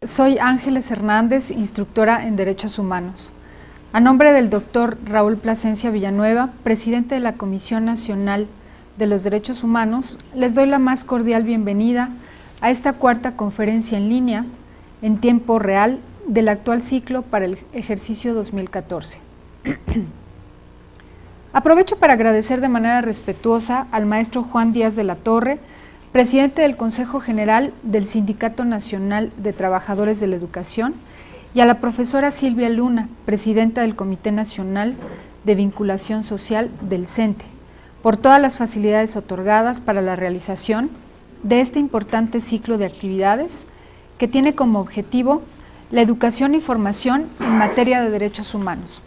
soy Ángeles Hernández, instructora en Derechos Humanos. A nombre del doctor Raúl Plasencia Villanueva, presidente de la Comisión Nacional de los Derechos Humanos, les doy la más cordial bienvenida a esta cuarta conferencia en línea, en tiempo real, del actual ciclo para el ejercicio 2014. Aprovecho para agradecer de manera respetuosa al maestro Juan Díaz de la Torre, presidente del Consejo General del Sindicato Nacional de Trabajadores de la Educación, y a la profesora Silvia Luna, presidenta del Comité Nacional de Vinculación Social del CENTE, por todas las facilidades otorgadas para la realización de este importante ciclo de actividades que tiene como objetivo la educación y formación en materia de derechos humanos.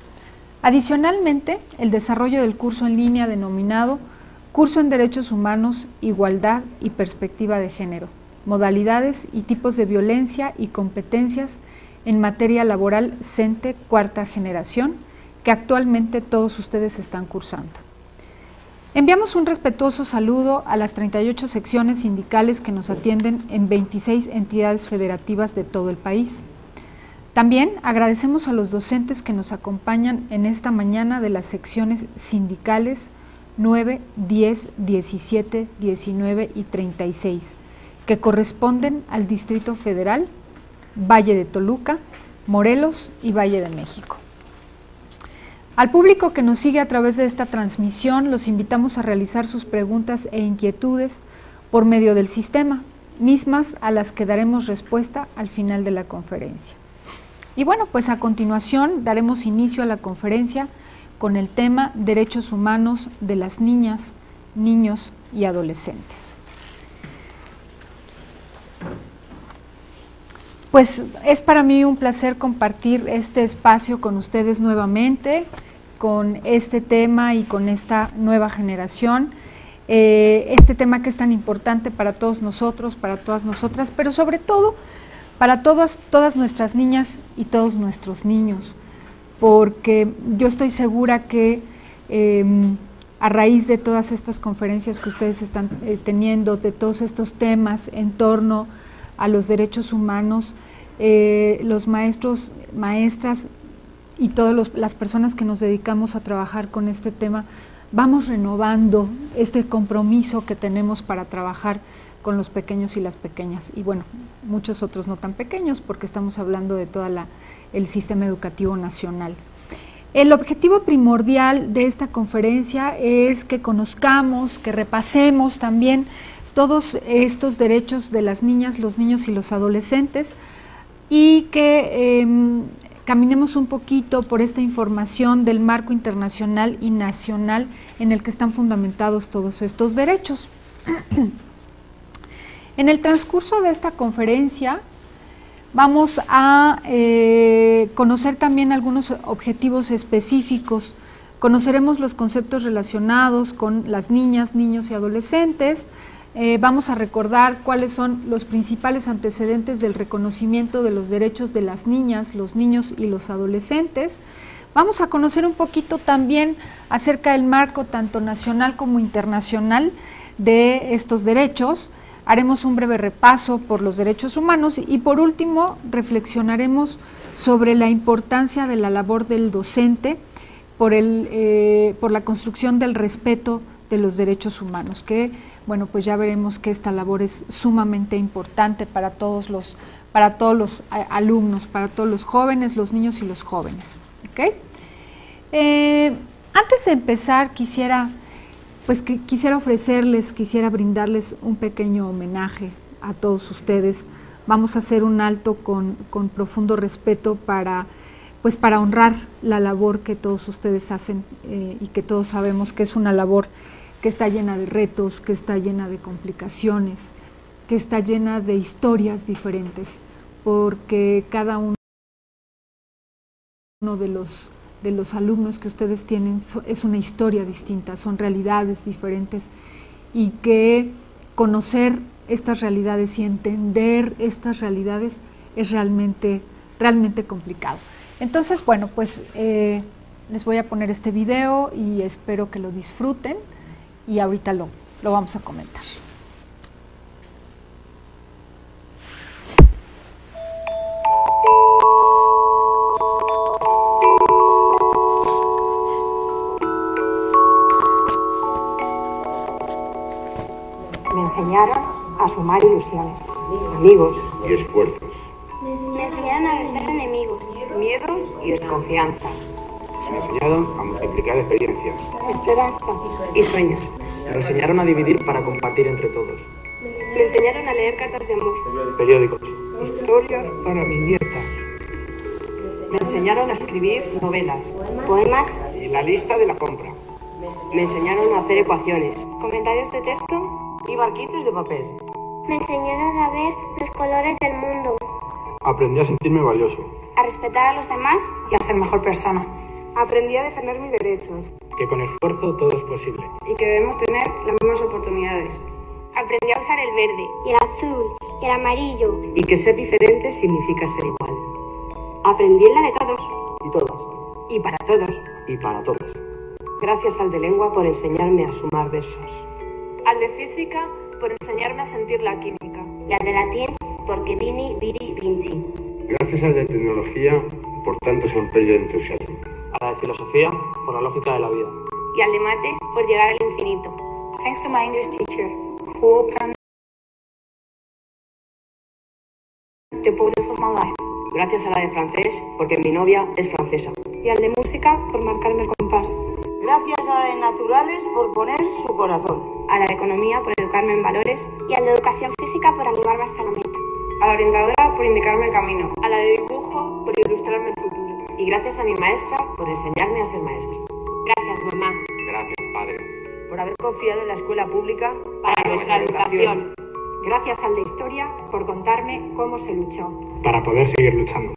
Adicionalmente, el desarrollo del curso en línea denominado Curso en Derechos Humanos, Igualdad y Perspectiva de Género, modalidades y tipos de violencia y competencias en materia laboral CENTE cuarta generación, que actualmente todos ustedes están cursando. Enviamos un respetuoso saludo a las 38 secciones sindicales que nos atienden en 26 entidades federativas de todo el país. También agradecemos a los docentes que nos acompañan en esta mañana de las secciones sindicales 9, 10, 17, 19 y 36, que corresponden al Distrito Federal, Valle de Toluca, Morelos y Valle de México. Al público que nos sigue a través de esta transmisión, los invitamos a realizar sus preguntas e inquietudes por medio del sistema, mismas a las que daremos respuesta al final de la conferencia. Y bueno, pues a continuación daremos inicio a la conferencia con el tema Derechos Humanos de las Niñas, Niños y Adolescentes. Pues es para mí un placer compartir este espacio con ustedes nuevamente, con este tema y con esta nueva generación, este tema que es tan importante para todos nosotros, para todas nosotras, pero sobre todo para todas nuestras niñas y todos nuestros niños, porque yo estoy segura que a raíz de todas estas conferencias que ustedes están teniendo, de todos estos temas en torno a los derechos humanos, los maestros, maestras y todas las personas que nos dedicamos a trabajar con este tema, vamos renovando este compromiso que tenemos para trabajar con los pequeños y las pequeñas, y bueno, muchos otros no tan pequeños, porque estamos hablando de todo el sistema educativo nacional. El objetivo primordial de esta conferencia es que conozcamos, que repasemos también todos estos derechos de las niñas, los niños y los adolescentes, y que caminemos un poquito por esta información del marco internacional y nacional en el que están fundamentados todos estos derechos. En el transcurso de esta conferencia vamos a conocer también algunos objetivos específicos. Conoceremos los conceptos relacionados con las niñas, niños y adolescentes. Vamos a recordar cuáles son los principales antecedentes del reconocimiento de los derechos de las niñas, los niños y los adolescentes. Vamos a conocer un poquito también acerca del marco tanto nacional como internacional de estos derechos. Haremos un breve repaso por los derechos humanos y por último reflexionaremos sobre la importancia de la labor del docente por la construcción del respeto de los derechos humanos, que bueno, pues ya veremos que esta labor es sumamente importante para todos los alumnos, para todos los jóvenes, los niños y los jóvenes. ¿Okay? Antes de empezar quisiera brindarles un pequeño homenaje a todos ustedes. Vamos a hacer un alto con profundo respeto para honrar la labor que todos ustedes hacen y que todos sabemos que es una labor que está llena de retos, que está llena de complicaciones, que está llena de historias diferentes, porque cada uno de los alumnos que ustedes tienen es una historia distinta, son realidades diferentes, y que conocer estas realidades y entender estas realidades es realmente complicado. Entonces, bueno, pues les voy a poner este video y espero que lo disfruten, y ahorita lo vamos a comentar. enseñaron a sumar ilusiones, amigos y esfuerzos. Me enseñaron a restar enemigos, miedos y desconfianza. Me enseñaron a multiplicar experiencias, Esperanza y sueños. Me enseñaron a dividir para compartir entre todos. me enseñaron a leer cartas de amor, Periódicos. historias para mis nietas Me enseñaron a escribir novelas. poemas, y la lista de la compra. Me enseñaron a hacer ecuaciones comentarios de texto. y barquitos de papel. Me enseñaron a ver los colores del mundo, Aprendí a sentirme valioso, a respetar a los demás. Y a ser mejor persona. Aprendí a defender mis derechos Que con esfuerzo todo es posible. Y que debemos tener las mismas oportunidades. Aprendí a usar el verde y el azul y el amarillo. Y que ser diferente significa ser igual. Aprendí en la de todos. y todas, Y para todos. y para todas. Gracias al de lengua por enseñarme a sumar versos. Al de física por enseñarme a sentir la química. Y al de latín porque vini, vidi, vinci. Gracias a la tecnología por tanto sorpresa y entusiasmo. A la de filosofía, por la lógica de la vida. Y al de mates por llegar al infinito. Thanks to my English teacher, who opened the borders of my life. Gracias a la de francés, porque mi novia es francesa. Y al de música por marcarme el compás. Gracias a la de naturales por poner su corazón. A la de economía por educarme en valores. Y al de educación física por animarme hasta la meta. A la orientadora por indicarme el camino. A la de dibujo por ilustrarme el futuro. Y gracias a mi maestra por enseñarme a ser maestro. Gracias, mamá. Gracias, padre. Por haber confiado en la escuela pública Para nuestra educación. Gracias al de historia por contarme cómo se luchó. Para poder seguir luchando.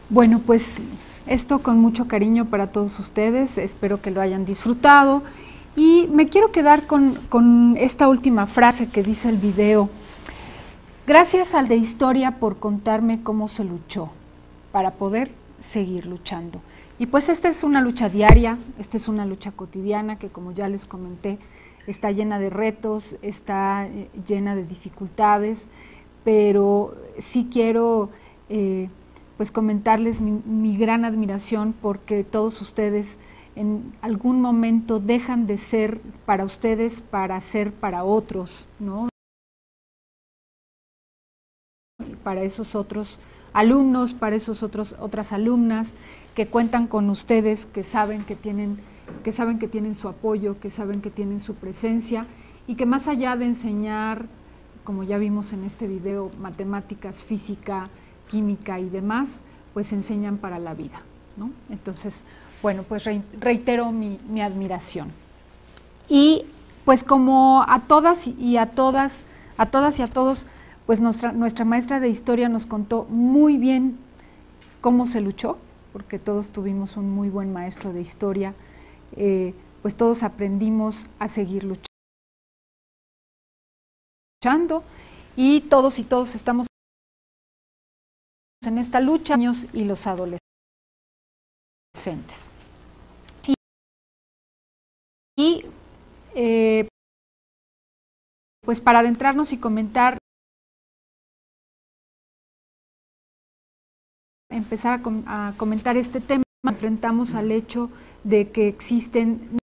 Bueno, pues esto con mucho cariño para todos ustedes, espero que lo hayan disfrutado y me quiero quedar con esta última frase que dice el video. Gracias al de historia por contarme cómo se luchó para poder seguir luchando. Y pues esta es una lucha diaria, esta es una lucha cotidiana que, como ya les comenté, está llena de retos, está llena de dificultades, pero sí quiero pues comentarles mi gran admiración porque todos ustedes en algún momento dejan de ser para ustedes para ser para otros, ¿no? Para esos otros alumnos, para esos otras alumnas que cuentan con ustedes, que saben que tienen su apoyo, que saben que tienen su presencia y que más allá de enseñar, como ya vimos en este video, matemáticas, física, química y demás, pues enseñan para la vida, ¿no? Entonces, bueno, pues reitero mi admiración. Y pues como a todas y a todos, pues nuestra maestra de historia nos contó muy bien cómo se luchó, porque todos tuvimos un muy buen maestro de historia, pues todos aprendimos a seguir luchando y todos estamos en esta lucha, los niños y los adolescentes. Pues para adentrarnos y empezar a comentar este tema, enfrentamos al hecho de que existen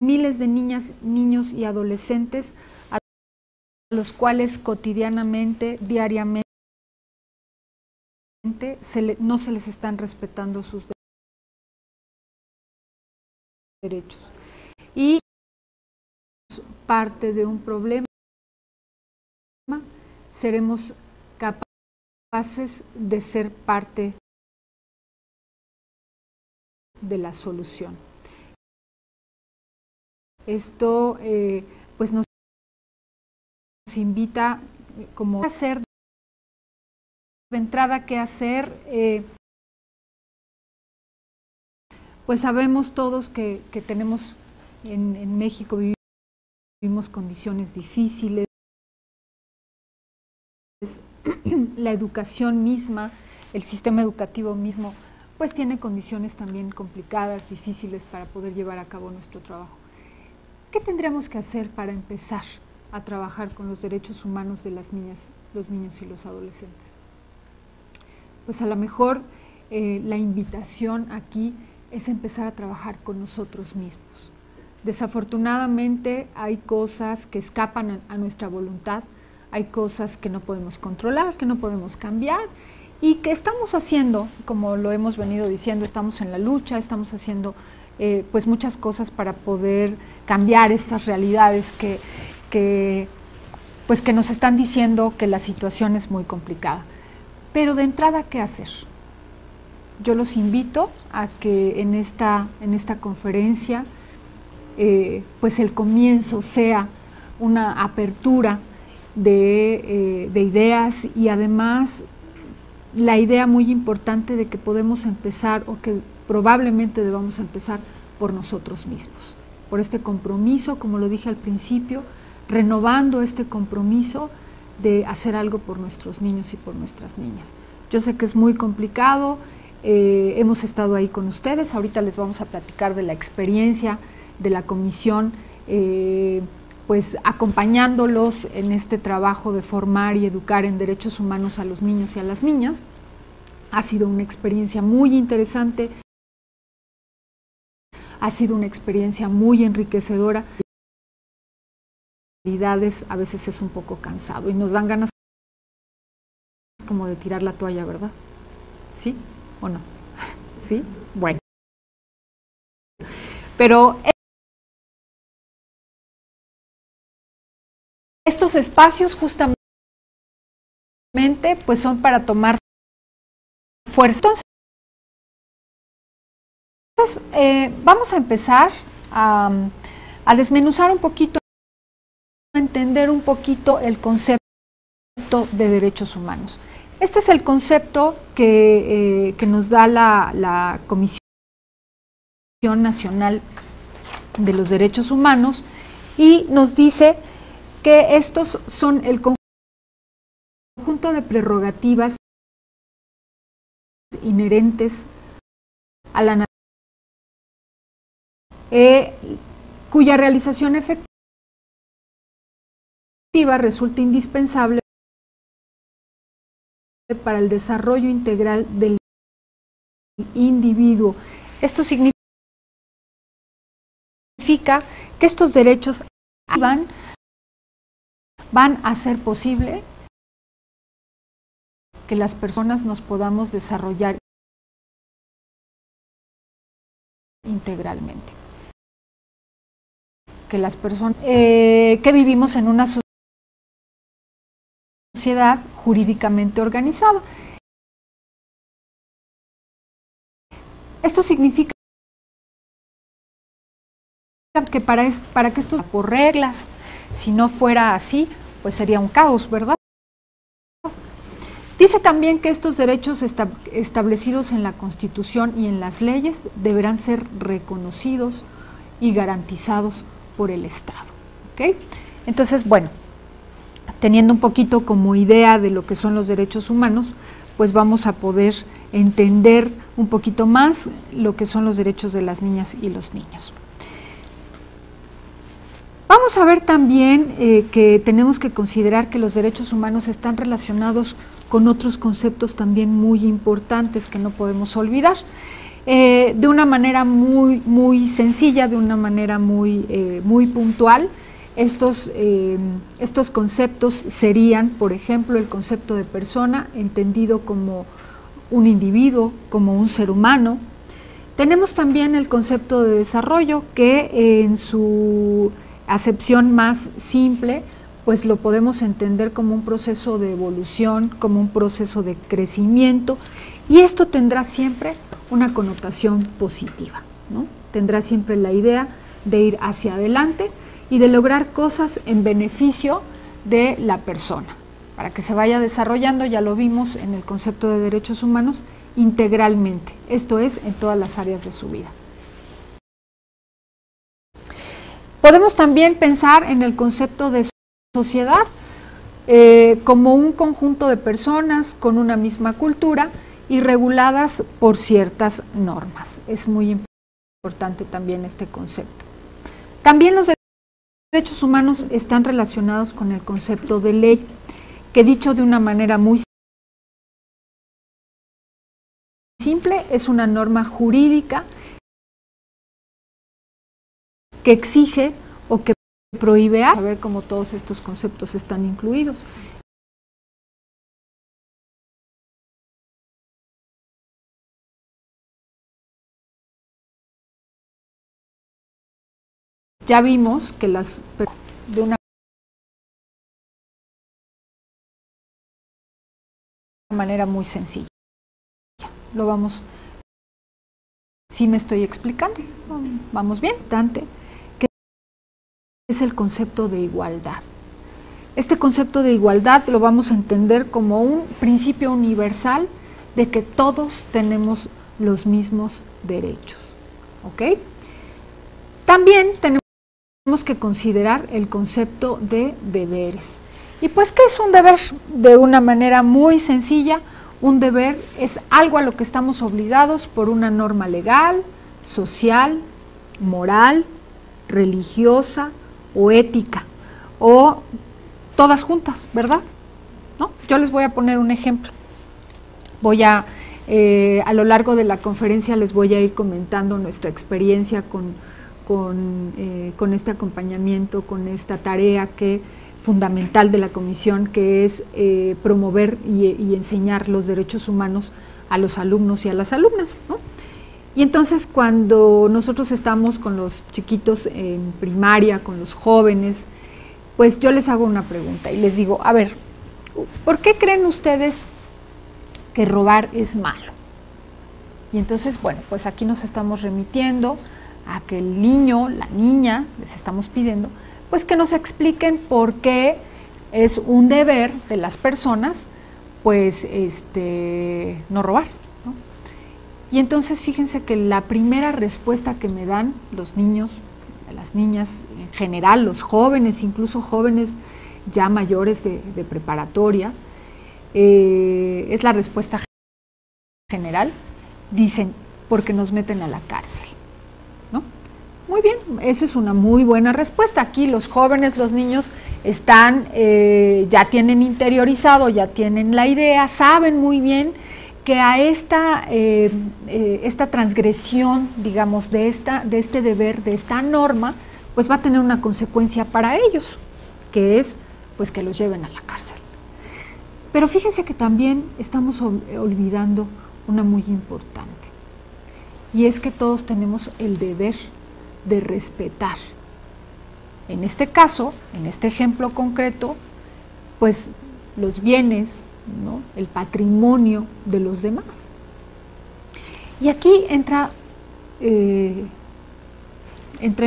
miles de niñas, niños y adolescentes a los cuales cotidianamente, diariamente, no se les están respetando sus derechos. Y parte de un problema, seremos capaces de ser parte de la solución. Esto pues nos invita como a hacer de entrada qué hacer. Pues sabemos todos que tenemos en México, vivimos condiciones difíciles, la educación misma el sistema educativo mismo pues tiene condiciones también complicadas, difíciles para poder llevar a cabo nuestro trabajo. ¿Qué tendríamos que hacer para empezar a trabajar con los derechos humanos de las niñas, los niños y los adolescentes? Pues a lo mejor la invitación aquí es empezar a trabajar con nosotros mismos. Desafortunadamente hay cosas que escapan a nuestra voluntad, hay cosas que no podemos controlar, que no podemos cambiar y que estamos haciendo, como lo hemos venido diciendo, estamos en la lucha, estamos haciendo pues muchas cosas para poder cambiar estas realidades que nos están diciendo que la situación es muy complicada. Pero de entrada, ¿qué hacer? Yo los invito a que en esta conferencia pues el comienzo sea una apertura de ideas y además la idea muy importante de que podemos empezar o que probablemente debamos empezar por nosotros mismos, por este compromiso, como lo dije al principio, renovando este compromiso de hacer algo por nuestros niños y por nuestras niñas. Yo sé que es muy complicado, hemos estado ahí con ustedes, ahorita les vamos a platicar de la experiencia de la comisión, pues acompañándolos en este trabajo de formar y educar en derechos humanos a los niños y a las niñas. Ha sido una experiencia muy interesante, ha sido una experiencia muy enriquecedora. A veces es un poco cansado y nos dan ganas como de tirar la toalla, ¿verdad? ¿Sí o no? ¿Sí? Bueno. Pero estos espacios justamente pues son para tomar fuerza. Entonces, vamos a empezar a desmenuzar un poquito, a entender un poquito el concepto de derechos humanos. Este es el concepto que nos da la Comisión Nacional de los Derechos Humanos y nos dice que estos son el conjunto de prerrogativas inherentes a la cuya realización efectiva resulta indispensable para el desarrollo integral del individuo. Esto significa que estos derechos van a hacer posible que las personas nos podamos desarrollar integralmente. Que las personas que vivimos en una sociedad jurídicamente organizada. Esto significa que para que esto por reglas, si no fuera así, pues sería un caos, ¿verdad? Dice también que estos derechos establecidos en la Constitución y en las leyes deberán ser reconocidos y garantizados por el Estado. ¿Okay? Entonces, bueno, teniendo un poquito como idea de lo que son los derechos humanos, pues vamos a poder entender un poquito más lo que son los derechos de las niñas y los niños. Vamos a ver también que tenemos que considerar que los derechos humanos están relacionados con otros conceptos también muy importantes que no podemos olvidar. De una manera muy sencilla, de una manera muy puntual, estos conceptos serían, por ejemplo, el concepto de persona, entendido como un individuo, como un ser humano. Tenemos también el concepto de desarrollo, que en su acepción más simple, pues lo podemos entender como un proceso de evolución, como un proceso de crecimiento, y esto tendrá siempre una connotación positiva, ¿no? Tendrá siempre la idea de ir hacia adelante y de lograr cosas en beneficio de la persona, para que se vaya desarrollando, ya lo vimos en el concepto de derechos humanos, integralmente, esto es, en todas las áreas de su vida. Podemos también pensar en el concepto de sociedad como un conjunto de personas con una misma cultura y reguladas por ciertas normas. Es muy importante también este concepto. También los derechos humanos están relacionados con el concepto de ley, que dicho de una manera muy simple, es una norma jurídica que exige o que prohíbe a ver cómo todos estos conceptos están incluidos. Ya vimos que de una manera muy sencilla. Lo vamos, sí me estoy explicando, vamos bien, Dante, que es el concepto de igualdad. Este concepto de igualdad lo vamos a entender como un principio universal de que todos tenemos los mismos derechos, ¿ok? También tenemos que considerar el concepto de deberes. Y pues, ¿qué es un deber? De una manera muy sencilla, un deber es algo a lo que estamos obligados por una norma legal, social, moral, religiosa o ética, o todas juntas, ¿verdad? ¿No? Yo les voy a poner un ejemplo. A lo largo de la conferencia les voy a ir comentando nuestra experiencia con este acompañamiento, con esta tarea fundamental de la comisión, que es promover y enseñar los derechos humanos a los alumnos y a las alumnas, ¿no? Y entonces, cuando nosotros estamos con los chiquitos en primaria, con los jóvenes, pues yo les hago una pregunta y les digo, a ver, ¿por qué creen ustedes que robar es malo? Y entonces, bueno, pues aquí nos estamos remitiendo a que el niño, la niña, les estamos pidiendo, pues que nos expliquen por qué es un deber de las personas, pues, no robar, ¿no? Y entonces fíjense que la primera respuesta que me dan los niños, las niñas en general, los jóvenes, incluso jóvenes ya mayores de preparatoria, es la respuesta general, dicen, porque nos meten a la cárcel, ¿no? Muy bien, esa es una muy buena respuesta. Aquí los jóvenes, los niños están, ya tienen interiorizado, ya tienen la idea, saben muy bien que a esta transgresión, digamos, de este deber, de esta norma, pues va a tener una consecuencia para ellos, que es pues que los lleven a la cárcel. Pero fíjense que también estamos olvidando una muy importante, y es que todos tenemos el deber de respetar. En este caso, en este ejemplo concreto, pues los bienes, ¿no?, el patrimonio de los demás. Y aquí entra en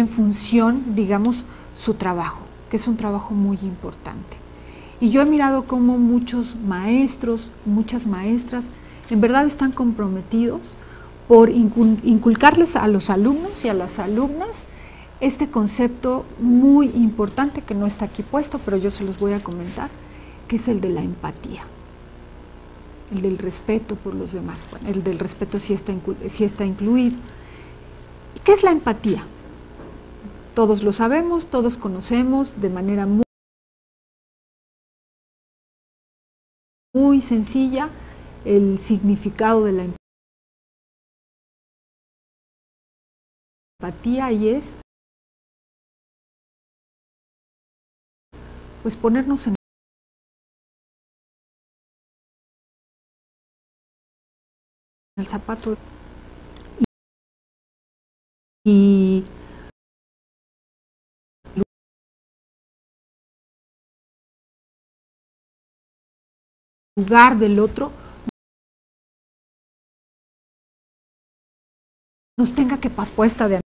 función, digamos, su trabajo, que es un trabajo muy importante. Y yo he mirado cómo muchos maestros, muchas maestras, en verdad están comprometidos por inculcarles a los alumnos y a las alumnas este concepto muy importante, que no está aquí puesto, pero yo se los voy a comentar, que es el de la empatía, el del respeto por los demás. Bueno, el del respeto sí está incluido. ¿Y qué es la empatía? Todos lo sabemos, todos conocemos de manera muy sencilla el significado de la empatía, y es pues ponernos en el zapato y lugar del otro, nos tenga que pasar puesta de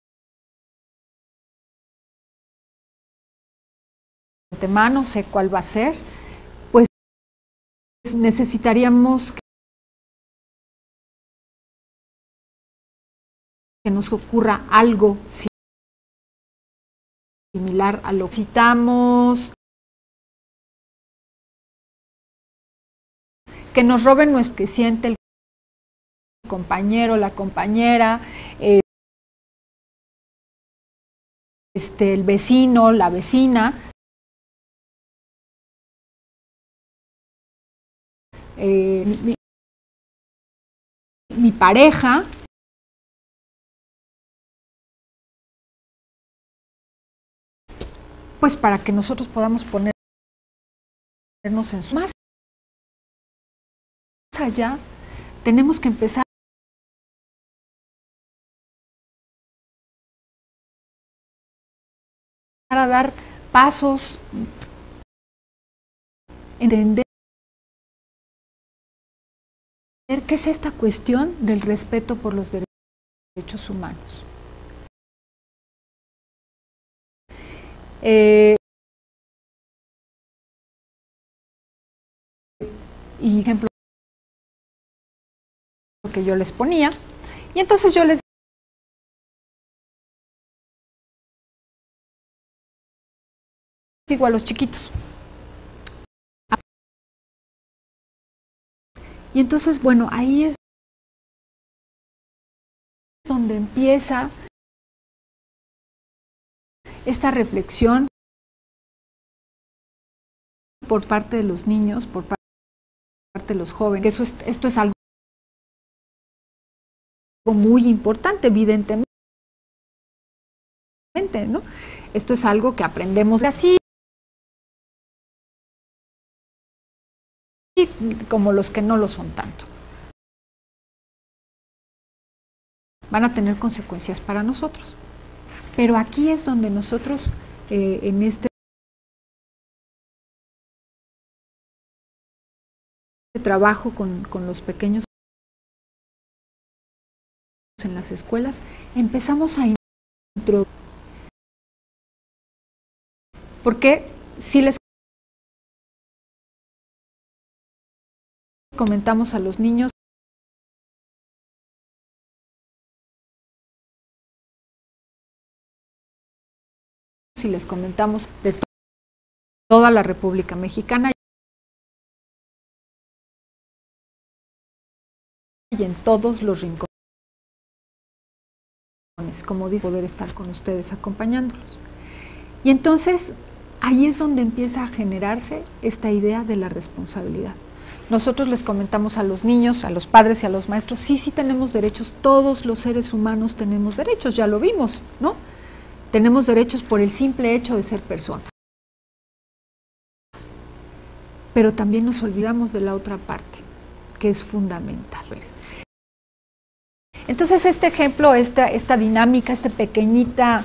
antemano, sé cuál va a ser, pues necesitaríamos que nos ocurra algo similar a lo que necesitamos, que nos roben nuestro, que siente el compañero, la compañera, el vecino, la vecina, mi pareja, pues para que nosotros podamos ponernos en su más allá, tenemos que empezar a dar pasos, entender qué es esta cuestión del respeto por los derechos humanos. Y ejemplo que yo les ponía, y entonces yo les digo a los chiquitos. Y entonces, bueno, ahí es donde empieza esta reflexión por parte de los niños, por parte de los jóvenes. Esto es algo muy importante, evidentemente, ¿no? Esto es algo que aprendemos así, como los que no lo son tanto. Van a tener consecuencias para nosotros. Pero aquí es donde nosotros, en este trabajo con los pequeños en las escuelas, empezamos a introducir. Porque si les comentamos a los niños, si les comentamos de toda la República Mexicana y en todos los rincones, como dice, poder estar con ustedes acompañándolos. Y entonces ahí es donde empieza a generarse esta idea de la responsabilidad. Nosotros les comentamos a los niños, a los padres y a los maestros, sí tenemos derechos, todos los seres humanos tenemos derechos, ya lo vimos, ¿no? Tenemos derechos por el simple hecho de ser personas. Pero también nos olvidamos de la otra parte, que es fundamental. Entonces este ejemplo, esta dinámica, esta pequeñita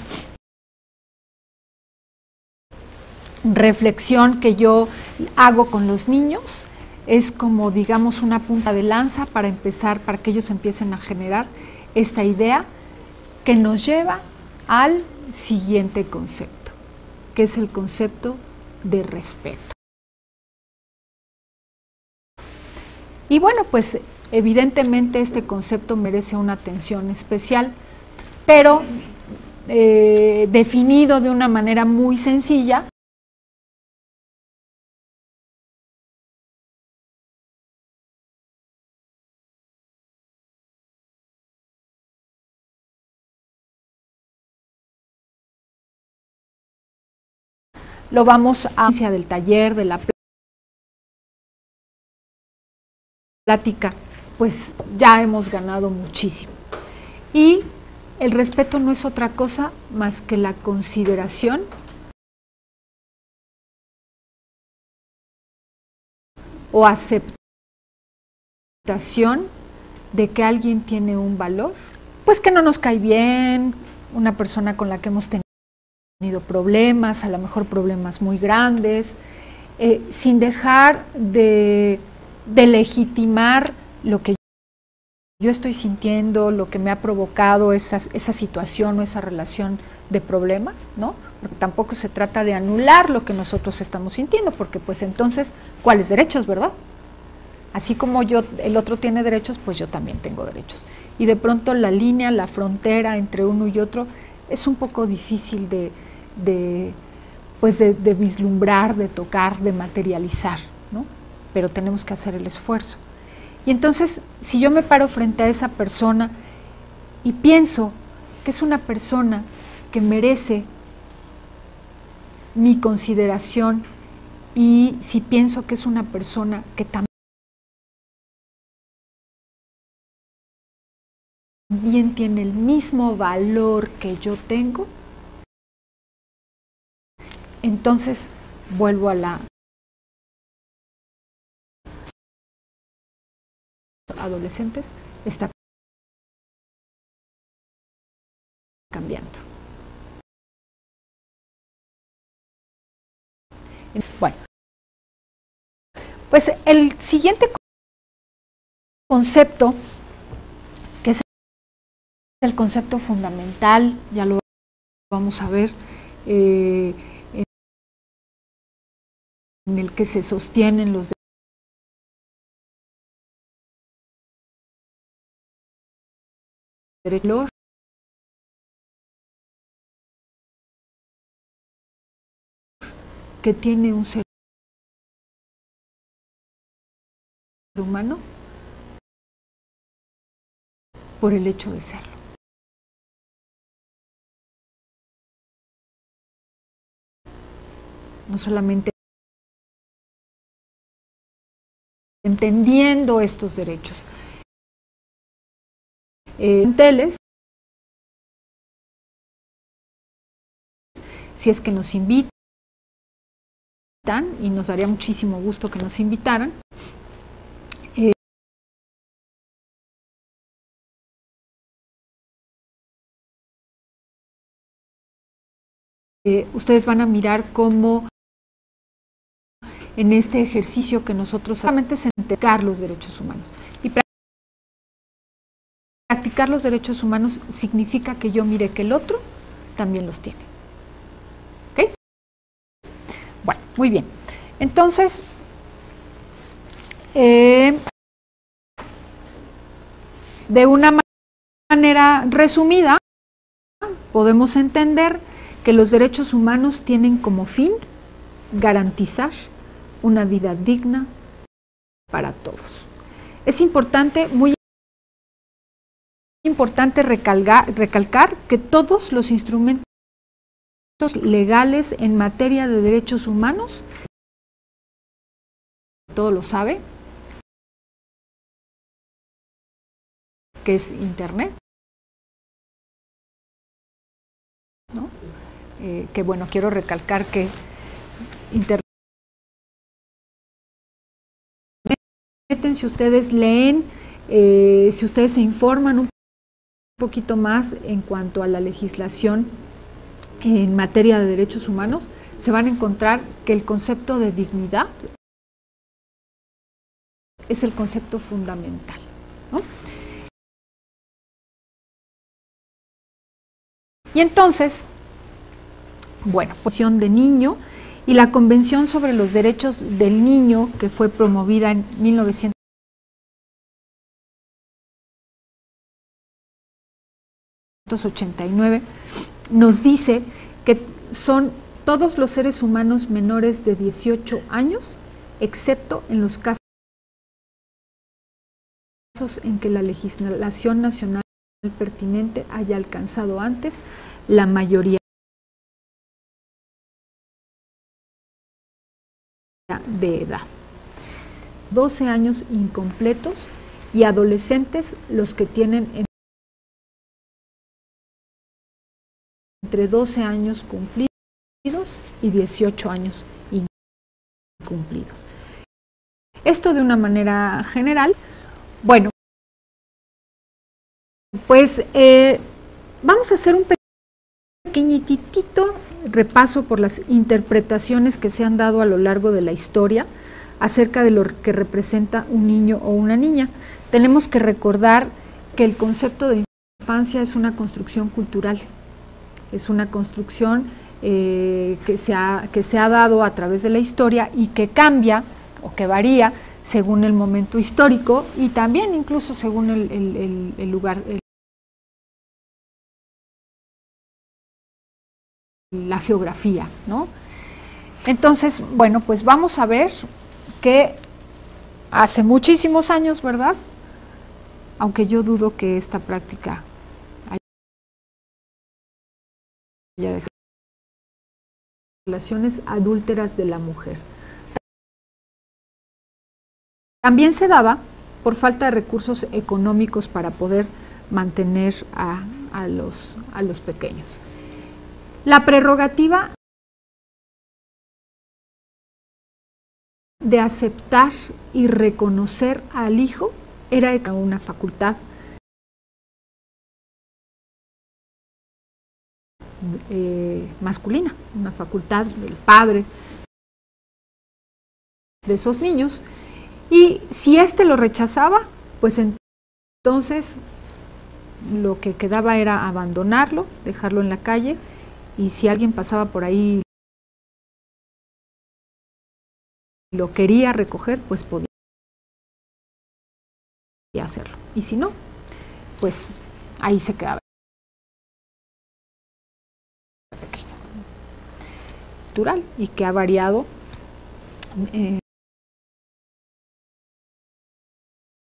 reflexión que yo hago con los niños, es como, digamos, una punta de lanza para empezar, para que ellos empiecen a generar esta idea que nos lleva al siguiente concepto, que es el concepto de respeto. Y bueno, pues evidentemente este concepto merece una atención especial, pero definido de una manera muy sencilla. Lo vamos a hacia del taller, de la plática, pues ya hemos ganado muchísimo. Y el respeto no es otra cosa más que la consideración o aceptación de que alguien tiene un valor, pues que no nos cae bien, una persona con la que hemos tenido problemas, a lo mejor problemas muy grandes, sin dejar de legitimar lo que yo estoy sintiendo, lo que me ha provocado esa situación o esa relación de problemas, ¿no? Porque tampoco se trata de anular lo que nosotros estamos sintiendo, porque pues entonces, ¿cuáles derechos, verdad? Así como el otro tiene derechos, pues yo también tengo derechos. Y de pronto la línea, la frontera entre uno y otro es un poco difícil de vislumbrar, de tocar, de materializar, ¿no? Pero tenemos que hacer el esfuerzo. Y entonces, si yo me paro frente a esa persona y pienso que es una persona que merece mi consideración, y si pienso que es una persona que también tiene el mismo valor que yo tengo, entonces vuelvo a la adolescentes, está cambiando. Bueno, pues el siguiente concepto, que es el concepto fundamental, ya lo vamos a ver, en el que se sostienen los derechos, que tiene un ser humano por el hecho de serlo. No solamente entendiendo estos derechos. Teles, si es que nos invitan, y nos daría muchísimo gusto que nos invitaran, ustedes van a mirar cómo en este ejercicio que nosotros solamente es practicar los derechos humanos. Y practicar los derechos humanos significa que yo mire que el otro también los tiene. ¿Ok? Bueno, muy bien. Entonces, de una manera resumida, podemos entender que los derechos humanos tienen como fin garantizar una vida digna para todos. Es importante, muy importante recalcar que todos los instrumentos legales en materia de derechos humanos, todo lo sabe, que es Internet, ¿no? Que bueno, quiero recalcar que Internet, si ustedes leen, si ustedes se informan un poquito más en cuanto a la legislación en materia de derechos humanos, se van a encontrar que el concepto de dignidad es el concepto fundamental, ¿no? Y entonces, bueno, posición de niño y la Convención sobre los Derechos del Niño, que fue promovida en 1989, nos dice que son todos los seres humanos menores de 18 años, excepto en los casos en que la legislación nacional pertinente haya alcanzado antes la mayoría de edad. 12 años incompletos y adolescentes los que tienen entre 12 años cumplidos y 18 años incumplidos. Esto de una manera general. Bueno, pues vamos a hacer un pequeñitito repaso por las interpretaciones que se han dado a lo largo de la historia acerca de lo que representa un niño o una niña. Tenemos que recordar que el concepto de infancia es una construcción cultural, es una construcción que se ha dado a través de la historia y que cambia o que varía según el momento histórico y también incluso según el lugar, la geografía, ¿no? Entonces, bueno, pues vamos a ver que hace muchísimos años, ¿verdad? Aunque yo dudo que esta práctica haya dejado relaciones adúlteras de la mujer. También se daba por falta de recursos económicos para poder mantener a los pequeños. La prerrogativa de aceptar y reconocer al hijo era una facultad masculina, una facultad del padre de esos niños, y si éste lo rechazaba, pues entonces lo que quedaba era abandonarlo, dejarlo en la calle, y si alguien pasaba por ahí y lo quería recoger, pues podía hacerlo, y si no, pues ahí se quedaba pequeño. Natural, y que ha variado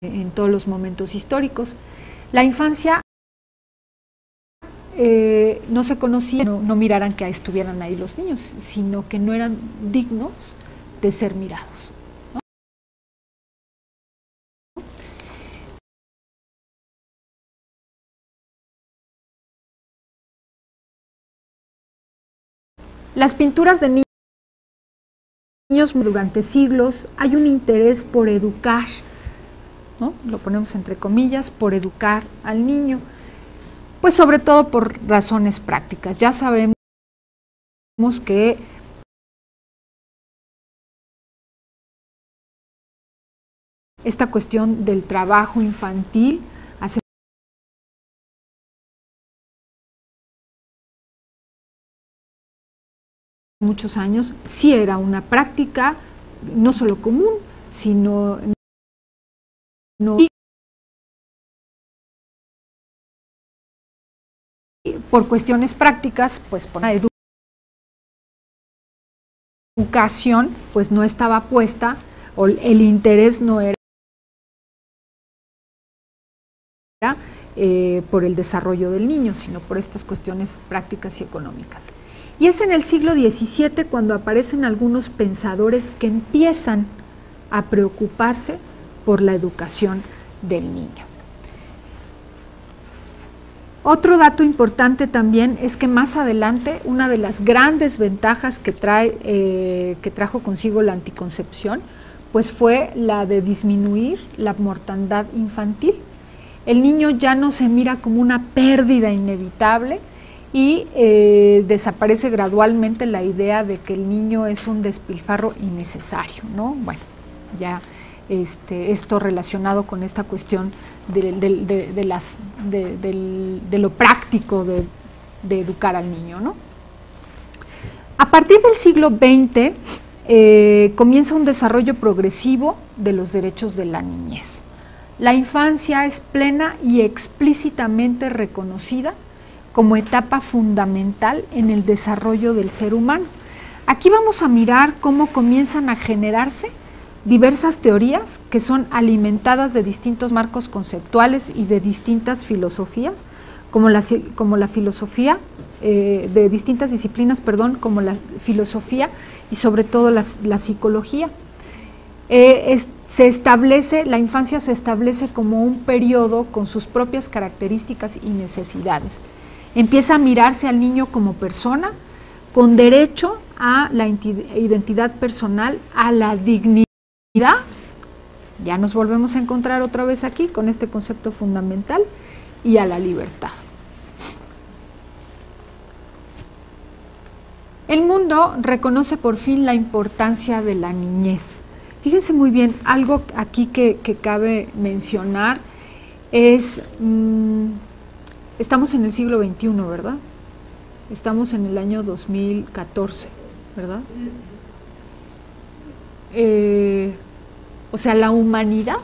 en todos los momentos históricos. La infancia no se conocía, no miraran que estuvieran ahí los niños, sino que no eran dignos de ser mirados, ¿no? Las pinturas de niños durante siglos, hay un interés por educar, ¿no? Lo ponemos entre comillas, por educar al niño, pues sobre todo por razones prácticas. Ya sabemos que esta cuestión del trabajo infantil hace muchos años sí era una práctica no solo común, sino por cuestiones prácticas, pues por la educación pues no estaba puesta, o el interés no era por el desarrollo del niño, sino por estas cuestiones prácticas y económicas. Y es en el siglo XVII cuando aparecen algunos pensadores que empiezan a preocuparse por la educación del niño. Otro dato importante también es que más adelante una de las grandes ventajas que trajo consigo la anticoncepción, pues fue la de disminuir la mortandad infantil. El niño ya no se mira como una pérdida inevitable y desaparece gradualmente la idea de que el niño es un despilfarro innecesario, ¿no? Bueno, ya esto relacionado con esta cuestión de lo práctico de educar al niño, ¿no? A partir del siglo XX comienza un desarrollo progresivo de los derechos de la niñez. La infancia es plena y explícitamente reconocida como etapa fundamental en el desarrollo del ser humano. Aquí vamos a mirar cómo comienzan a generarse diversas teorías que son alimentadas de distintos marcos conceptuales y de distintas filosofías, como la filosofía, de distintas disciplinas, perdón, como la filosofía y sobre todo la psicología. La infancia se establece como un periodo con sus propias características y necesidades. Empieza a mirarse al niño como persona, con derecho a la identidad personal, a la dignidad. Ya nos volvemos a encontrar otra vez aquí con este concepto fundamental, y a la libertad. El mundo reconoce por fin la importancia de la niñez. Fíjense muy bien, algo aquí que cabe mencionar es, estamos en el siglo XXI, ¿verdad? Estamos en el año 2014, ¿verdad? O sea, la humanidad,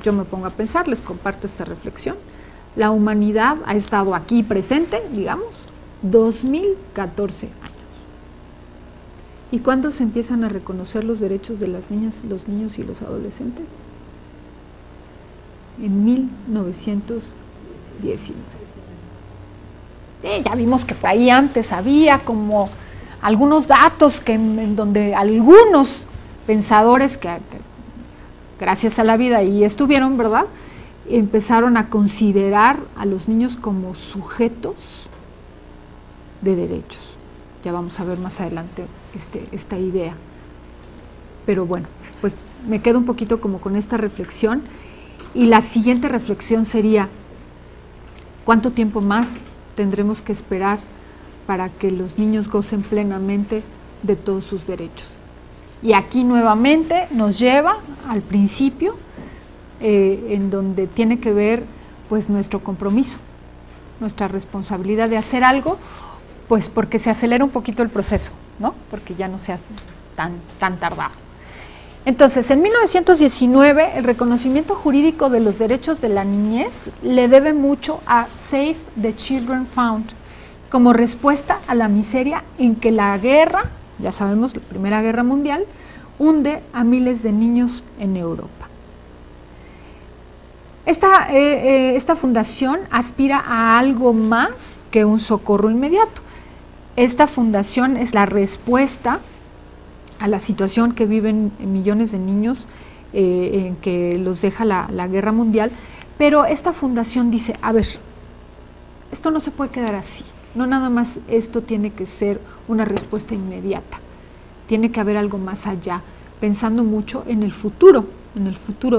yo me pongo a pensar, les comparto esta reflexión, la humanidad ha estado aquí presente, digamos, 2014 años. ¿Y cuándo se empiezan a reconocer los derechos de las niñas, los niños y los adolescentes? en 1919. Ya vimos que por ahí antes había como algunos datos en donde algunos pensadores que gracias a la vida ahí estuvieron, ¿verdad?, empezaron a considerar a los niños como sujetos de derechos. Ya vamos a ver más adelante esta idea. Pero bueno, pues me quedo un poquito como con esta reflexión, y la siguiente reflexión sería: ¿cuánto tiempo más tendremos que esperar para que los niños gocen plenamente de todos sus derechos? Y aquí nuevamente nos lleva al principio, en donde tiene que ver pues nuestro compromiso, nuestra responsabilidad de hacer algo, pues porque se acelera un poquito el proceso, ¿no? Porque ya no sea tan tardado. Entonces, en 1919, el reconocimiento jurídico de los derechos de la niñez le debe mucho a Save the Children Fund, como respuesta a la miseria en que la guerra, ya sabemos, la Primera Guerra Mundial, hunde a miles de niños en Europa. Esta fundación aspira a algo más que un socorro inmediato. Esta fundación es la respuesta a la situación que viven millones de niños en que los deja la guerra mundial, pero esta fundación dice: a ver, esto no se puede quedar así, no nada más esto tiene que ser una respuesta inmediata, tiene que haber algo más allá, pensando mucho en el futuro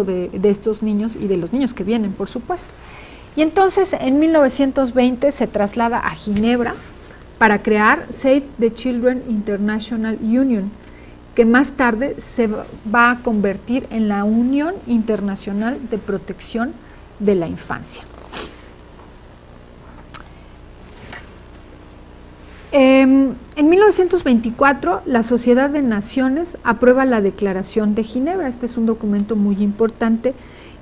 de estos niños y de los niños que vienen, por supuesto. Y entonces en 1920 se traslada a Ginebra para crear Save the Children International Union, que más tarde se va a convertir en la Unión Internacional de Protección de la Infancia. En 1924, la Sociedad de Naciones aprueba la Declaración de Ginebra. Este es un documento muy importante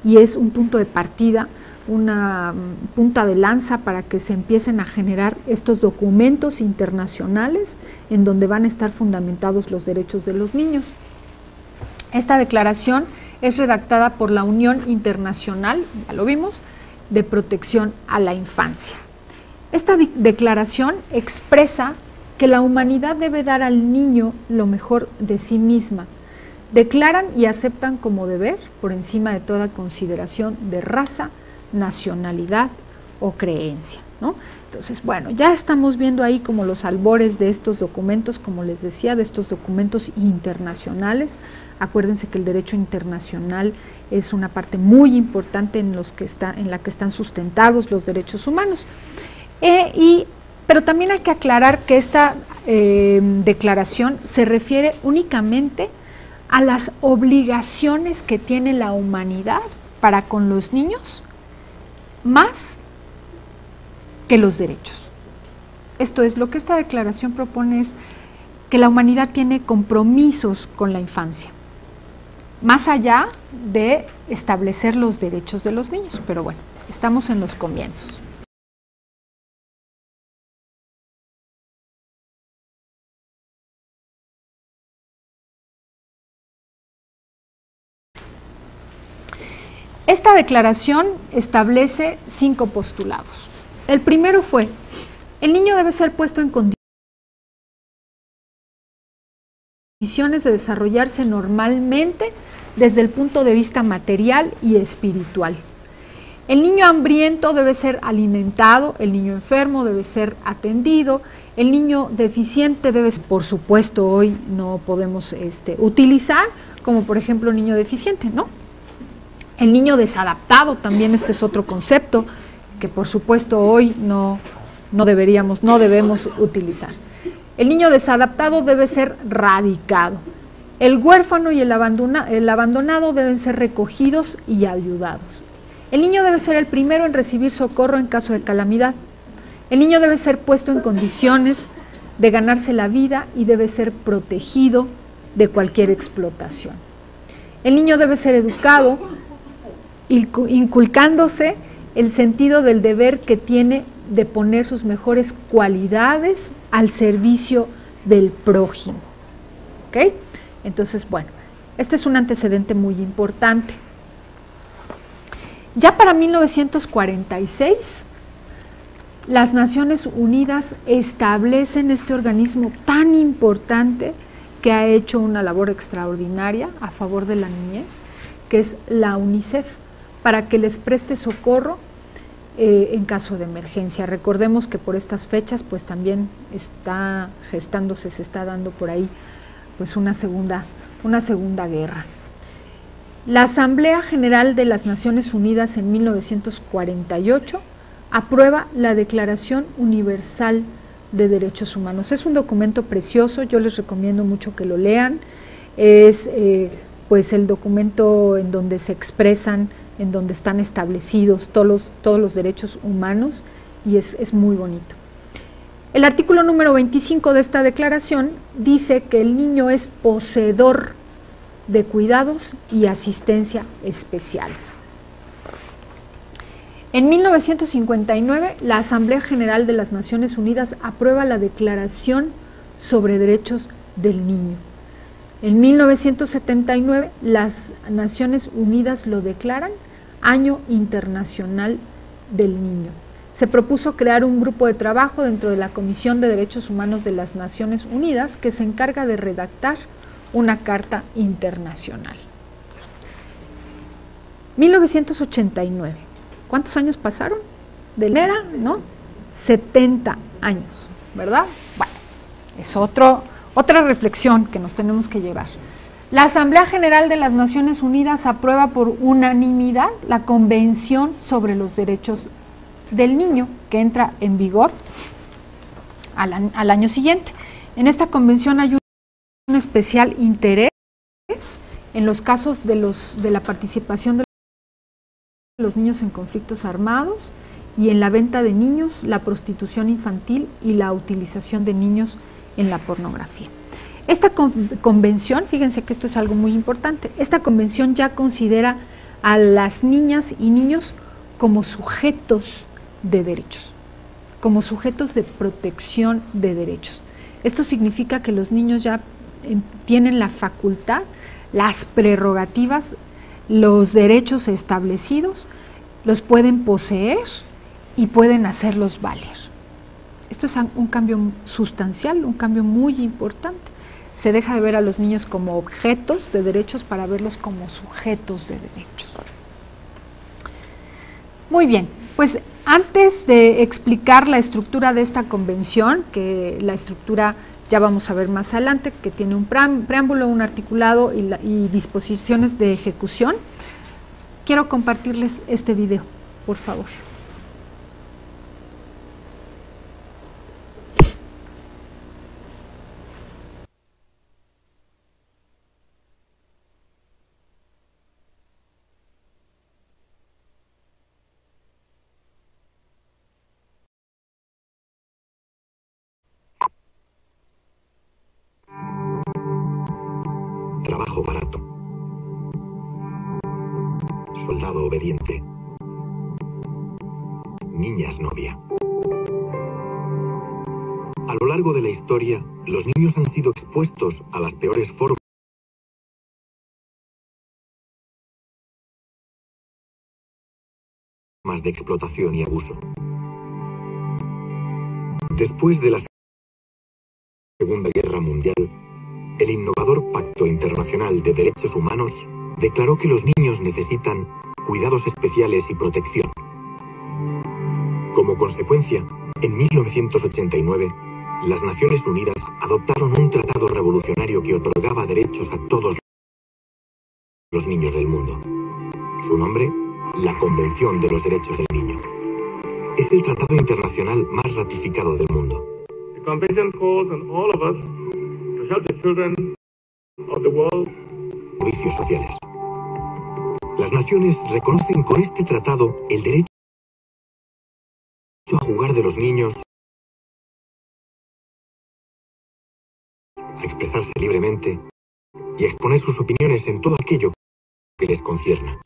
y es un punto de partida, una punta de lanza para que se empiecen a generar estos documentos internacionales en donde van a estar fundamentados los derechos de los niños. Esta declaración es redactada por la Unión Internacional, ya lo vimos, de Protección a la Infancia. Esta declaración expresa que la humanidad debe dar al niño lo mejor de sí misma. Declaran y aceptan como deber, por encima de toda consideración de raza, nacionalidad o creencia, ¿no? Entonces, bueno, ya estamos viendo ahí como los albores de estos documentos, como les decía, de estos documentos internacionales. Acuérdense que el derecho internacional es una parte muy importante en la que están sustentados los derechos humanos. Pero también hay que aclarar que esta declaración se refiere únicamente a las obligaciones que tiene la humanidad para con los niños, más que los derechos. Esto es, lo que esta declaración propone es que la humanidad tiene compromisos con la infancia, más allá de establecer los derechos de los niños. Pero bueno, estamos en los comienzos. Esta declaración establece 5 postulados. El primero fue: el niño debe ser puesto en condiciones de desarrollarse normalmente desde el punto de vista material y espiritual. El niño hambriento debe ser alimentado, el niño enfermo debe ser atendido, el niño deficiente debe ser, por supuesto, hoy no podemos utilizar, como por ejemplo niño deficiente, ¿no? El niño desadaptado también, este es otro concepto que por supuesto hoy no debemos utilizar. El niño desadaptado debe ser radicado. El huérfano y el abandonado deben ser recogidos y ayudados. El niño debe ser el primero en recibir socorro en caso de calamidad. El niño debe ser puesto en condiciones de ganarse la vida y debe ser protegido de cualquier explotación. El niño debe ser educado, inculcándose el sentido del deber que tiene de poner sus mejores cualidades al servicio del prójimo. ¿Ok? Entonces, bueno, este es un antecedente muy importante. Ya para 1946, las Naciones Unidas establecen este organismo tan importante que ha hecho una labor extraordinaria a favor de la niñez, que es la UNICEF, para que les preste socorro en caso de emergencia. Recordemos que por estas fechas pues también está gestándose, se está dando por ahí pues una segunda guerra. La Asamblea General de las Naciones Unidas en 1948 aprueba la Declaración Universal de Derechos Humanos. Es un documento precioso, yo les recomiendo mucho que lo lean. Es pues el documento en donde se expresan, en donde están establecidos todos los derechos humanos, y es muy bonito. El artículo número 25 de esta declaración dice que el niño es poseedor de cuidados y asistencia especiales. En 1959, la Asamblea General de las Naciones Unidas aprueba la Declaración sobre Derechos del Niño. En 1979, las Naciones Unidas lo declaran Año Internacional del Niño. Se propuso crear un grupo de trabajo dentro de la Comisión de Derechos Humanos de las Naciones Unidas que se encarga de redactar una carta internacional. 1989. ¿Cuántos años pasaron? De la era, ¿no? 70 años, ¿verdad? Bueno, es otra reflexión que nos tenemos que llevar. La Asamblea General de las Naciones Unidas aprueba por unanimidad la Convención sobre los Derechos del Niño, que entra en vigor al año siguiente. En esta convención hay un especial interés en los casos de la participación de los niños en conflictos armados y en la venta de niños, la prostitución infantil y la utilización de niños en la pornografía. Esta convención, fíjense que esto es algo muy importante, esta convención ya considera a las niñas y niños como sujetos de derechos, como sujetos de protección de derechos. Esto significa que los niños ya tienen la facultad, las prerrogativas, los derechos establecidos, los pueden poseer y pueden hacerlos valer. Esto es un cambio sustancial, un cambio muy importante. Se deja de ver a los niños como objetos de derechos para verlos como sujetos de derechos. Muy bien, pues antes de explicar la estructura de esta convención, que la estructura ya vamos a ver más adelante, que tiene un preámbulo, un articulado y disposiciones de ejecución, quiero compartirles este video, por favor. Trabajo barato. Soldado obediente. Niñas novia. A lo largo de la historia, los niños han sido expuestos a las peores formas de explotación y abuso. Después de la Segunda Guerra Mundial, el innovador Pacto Internacional de Derechos Humanos declaró que los niños necesitan cuidados especiales y protección. Como consecuencia, en 1989, las Naciones Unidas adoptaron un tratado revolucionario que otorgaba derechos a todos los niños del mundo. Su nombre, la Convención de los Derechos del Niño. Es el tratado internacional más ratificado del mundo. The convention calls on all of us to help the children of the world. Servicios sociales. Las naciones reconocen con este tratado el derecho a jugar de los niños, a expresarse libremente y a exponer sus opiniones en todo aquello que les concierna.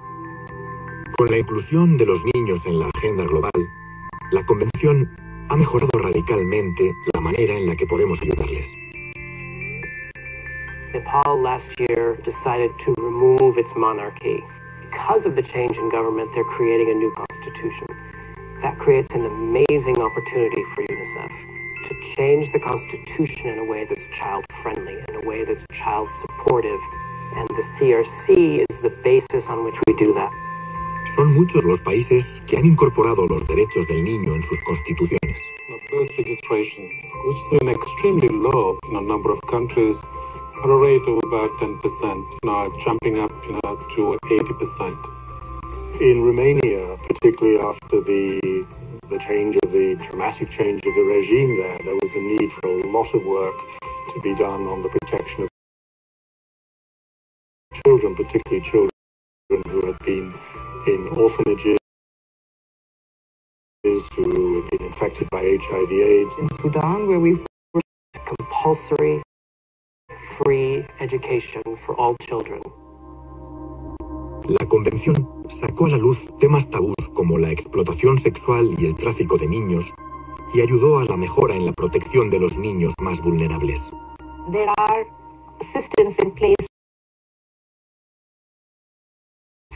Con la inclusión de los niños en la agenda global, la Convención ha mejorado radicalmente la manera en la que podemos ayudarles. Nepal last year decided to remove its monarchy. because of the change in government, they're creating a new constitution. That creates an amazing opportunity for UNICEF to change the constitution in a way that's child-friendly, in a way that's child-supportive, and the CRC is the basis on which we do that. Son muchos los países que han incorporado los derechos del niño en sus constituciones. Birth registration, which has been extremely low in a number of countries, at a rate of about 10%, now jumping up to 80%. In Romania, particularly after the dramatic change of the regime there was a need for a lot of work to be done on the protection of children, particularly children who had been in orphanages, who had been infected by HIV/AIDS. In Sudan, where we were compulsory free education for all children. La Convención sacó a la luz temas tabús como la explotación sexual y el tráfico de niños y ayudó a la mejora en la protección de los niños más vulnerables. There are systems in place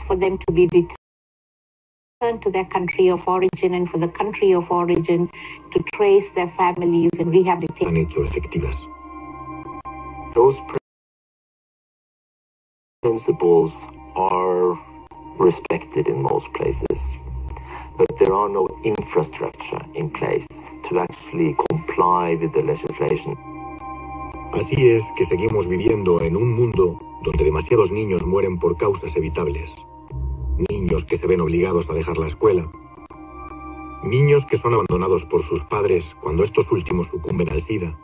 for them to be returned to their country of origin and for the country of origin to trace their families and rehabilitate. Han hecho efectivas. Those principles are respected in most places, but there are no infrastructure in place to actually comply with the legislation. Así es que seguimos viviendo en un mundo donde demasiados niños mueren por causas evitables. Niños que se ven obligados a dejar la escuela. Niños que son abandonados por sus padres cuando estos últimos sucumben al SIDA.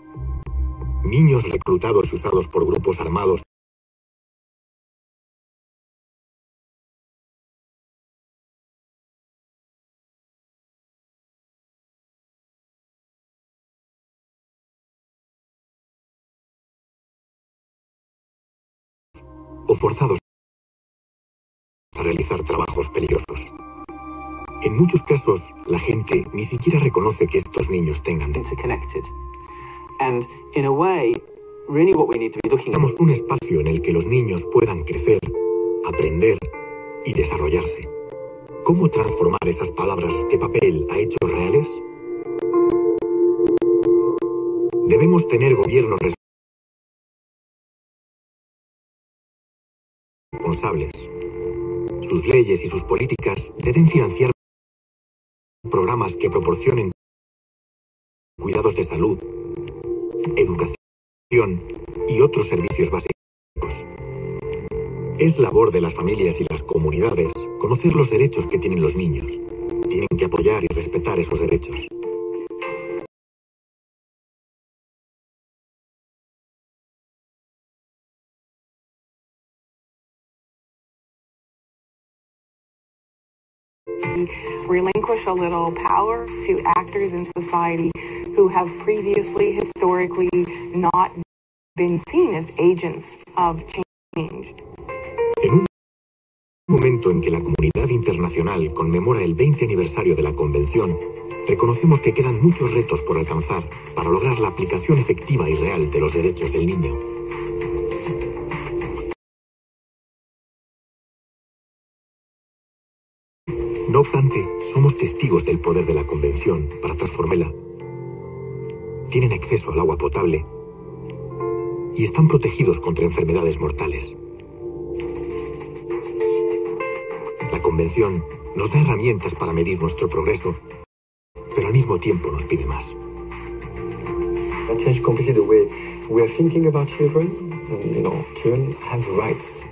Niños reclutados y usados por grupos armados. O forzados a realizar trabajos peligrosos. En muchos casos, la gente ni siquiera reconoce que estos niños tengan Necesitamos un espacio en el que los niños puedan crecer, aprender y desarrollarse. ¿Cómo transformar esas palabras de papel a hechos reales? Debemos tener gobiernos responsables. Sus leyes y sus políticas deben financiar programas que proporcionen cuidados de salud, educación y otros servicios básicos. Es labor de las familias y las comunidades conocer los derechos que tienen los niños. Tienen que apoyar y respetar esos derechos. Relinquish a little power to actors in society who have previously, historically, not been seen as agents of change. En un momento en que la comunidad internacional conmemora el 20 aniversario de la Convención, reconocemos que quedan muchos retos por alcanzar para lograr la aplicación efectiva y real de los derechos del niño. No obstante, somos testigos del poder de la Convención para transformarla. Tienen acceso al agua potable y están protegidos contra enfermedades mortales. La Convención nos da herramientas para medir nuestro progreso, pero al mismo tiempo nos pide más. That changed completely the way we are thinking about children. Children have rights.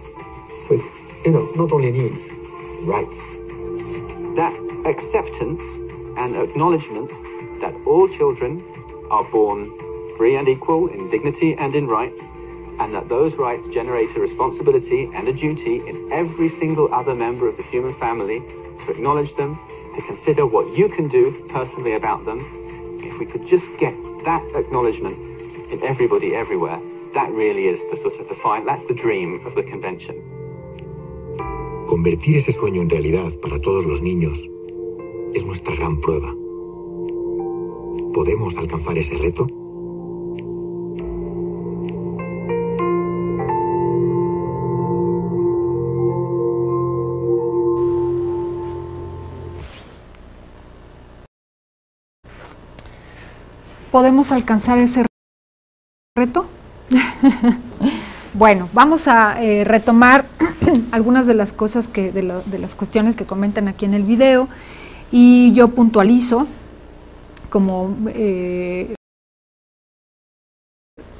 So it's, not only needs, rights. That acceptance and acknowledgement that all children are born free and equal in dignity and in rights, and that those rights generate a responsibility and a duty in every single other member of the human family to acknowledge them, to consider what you can do personally about them. If we could just get that acknowledgement in everybody everywhere, that really is that's the dream of the convention. Convertir ese sueño en realidad para todos los niños es nuestra gran prueba. ¿Podemos alcanzar ese reto? podemos alcanzar ese reto? Bueno, vamos a retomar algunas de las cosas de las cuestiones que comentan aquí en el video, y yo puntualizo como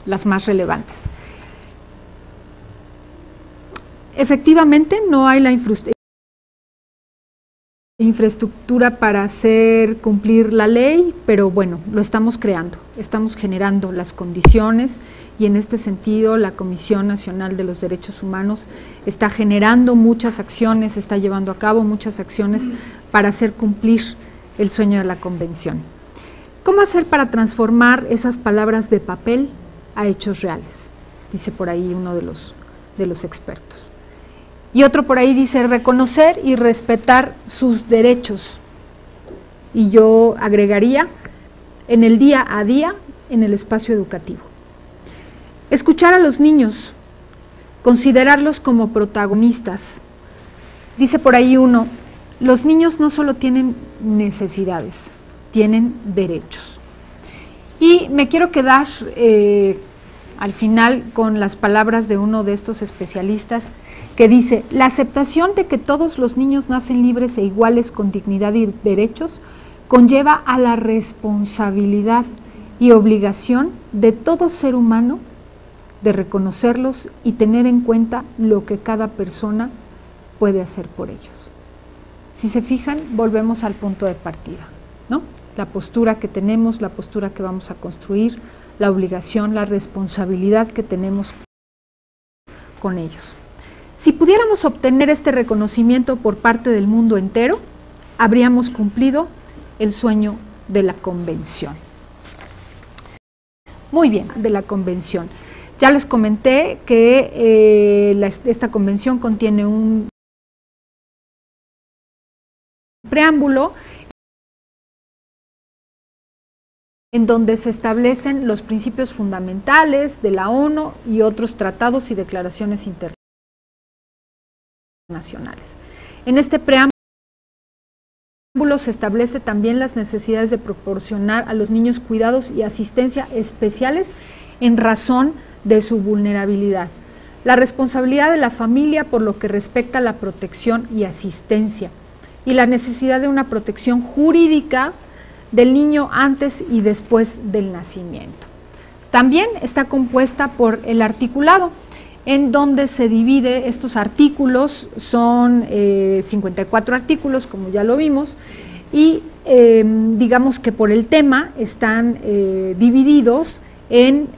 las más relevantes. Efectivamente, no hay la infraestructura para hacer cumplir la ley, pero bueno, lo estamos creando, estamos generando las condiciones, y en este sentido la Comisión Nacional de los Derechos Humanos está generando muchas acciones, está llevando a cabo muchas acciones para hacer cumplir el sueño de la Convención. ¿Cómo hacer para transformar esas palabras de papel a hechos reales? Dice por ahí uno de los expertos. Y otro por ahí dice reconocer y respetar sus derechos. Y yo agregaría en el día a día, en el espacio educativo. Escuchar a los niños, considerarlos como protagonistas. Dice por ahí uno, los niños no solo tienen necesidades, tienen derechos. Y me quiero quedar al final con las palabras de uno de estos especialistas, que dice, la aceptación de que todos los niños nacen libres e iguales con dignidad y derechos conlleva a la responsabilidad y obligación de todo ser humano de reconocerlos y tener en cuenta lo que cada persona puede hacer por ellos. Si se fijan, volvemos al punto de partida, ¿no? La postura que tenemos, la postura que vamos a construir, la obligación, la responsabilidad que tenemos con ellos. Si pudiéramos obtener este reconocimiento por parte del mundo entero, habríamos cumplido el sueño de la Convención. Muy bien, de la Convención. Ya les comenté que esta Convención contiene un preámbulo en donde se establecen los principios fundamentales de la ONU y otros tratados y declaraciones internacionales. En este preámbulo se establece también las necesidades de proporcionar a los niños cuidados y asistencia especiales en razón de su vulnerabilidad, la responsabilidad de la familia por lo que respecta a la protección y asistencia, y la necesidad de una protección jurídica del niño antes y después del nacimiento. También está compuesta por el articulado, en donde se divide, estos artículos son 54 artículos, como ya lo vimos, y digamos que por el tema están divididos en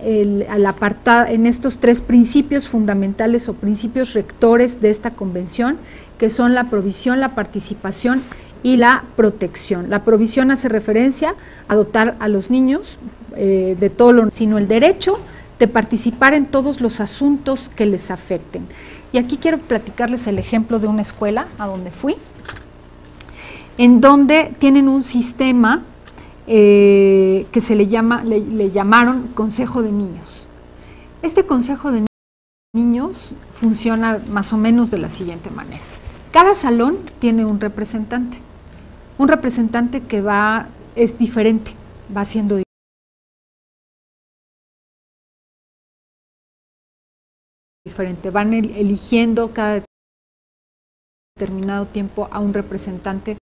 estos tres principios fundamentales o principios rectores de esta convención, que son la provisión, la participación y la protección. La provisión hace referencia a dotar a los niños de todo lo, sino el derecho de participar en todos los asuntos que les afecten. Y aquí quiero platicarles el ejemplo de una escuela a donde fui, en donde tienen un sistema que se le llamaron Consejo de Niños. Este Consejo de Niños funciona más o menos de la siguiente manera. Cada salón tiene un representante que es diferente, va siendo diferente, van eligiendo cada determinado tiempo a un representante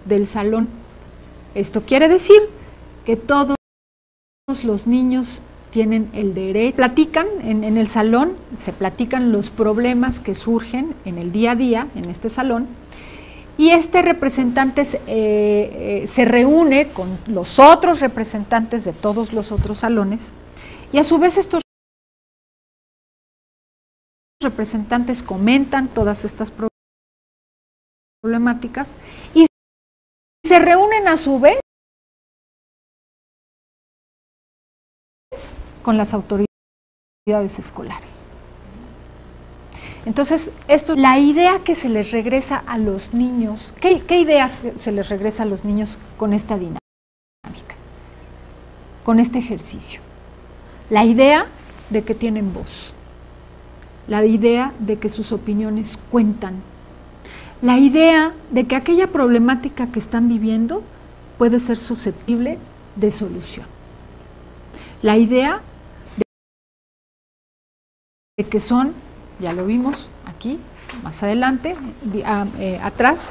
del salón. Esto quiere decir que todos los niños tienen el derecho, platican en el salón, se platican los problemas que surgen en el día a día en este salón, y este representante se reúne con los otros representantes de todos los otros salones, y a su vez estos representantes comentan todas estas problemáticas y se reúnen a su vez con las autoridades escolares. Entonces, la idea que se les regresa a los niños, ¿qué ideas se les regresa a los niños con esta dinámica, con este ejercicio? La idea de que tienen voz, la idea de que sus opiniones cuentan, la idea de que aquella problemática que están viviendo puede ser susceptible de solución. La idea de que son, ya lo vimos aquí, más adelante, atrás,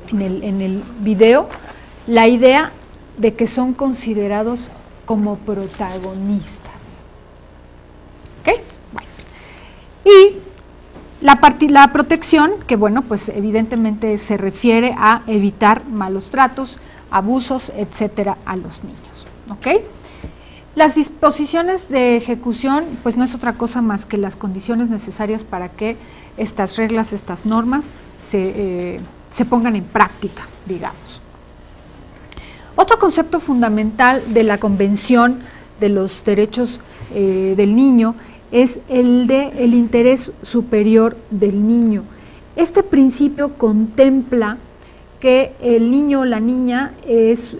en el video, la idea de que son considerados como protagonistas. ¿Ok? Bueno. Y la protección, que bueno, pues evidentemente se refiere a evitar malos tratos, abusos, etcétera, a los niños. ¿Ok? Las disposiciones de ejecución, pues no es otra cosa más que las condiciones necesarias para que estas reglas, estas normas se pongan en práctica, digamos. Otro concepto fundamental de la Convención de los Derechos del Niño es el de el interés superior del niño. Este principio contempla que el niño o la niña es,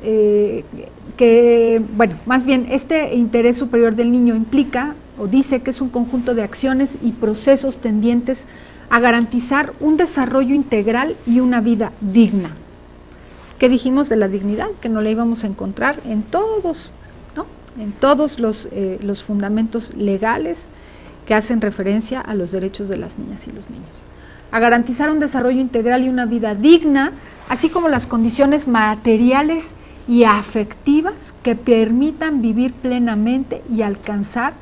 más bien este interés superior del niño implica o dice que es un conjunto de acciones y procesos tendientes a garantizar un desarrollo integral y una vida digna. ¿Qué dijimos de la dignidad? Que no la íbamos a encontrar en todos, ¿no? En todos los fundamentos legales que hacen referencia a los derechos de las niñas y los niños. A garantizar un desarrollo integral y una vida digna, así como las condiciones materiales y afectivas que permitan vivir plenamente y alcanzar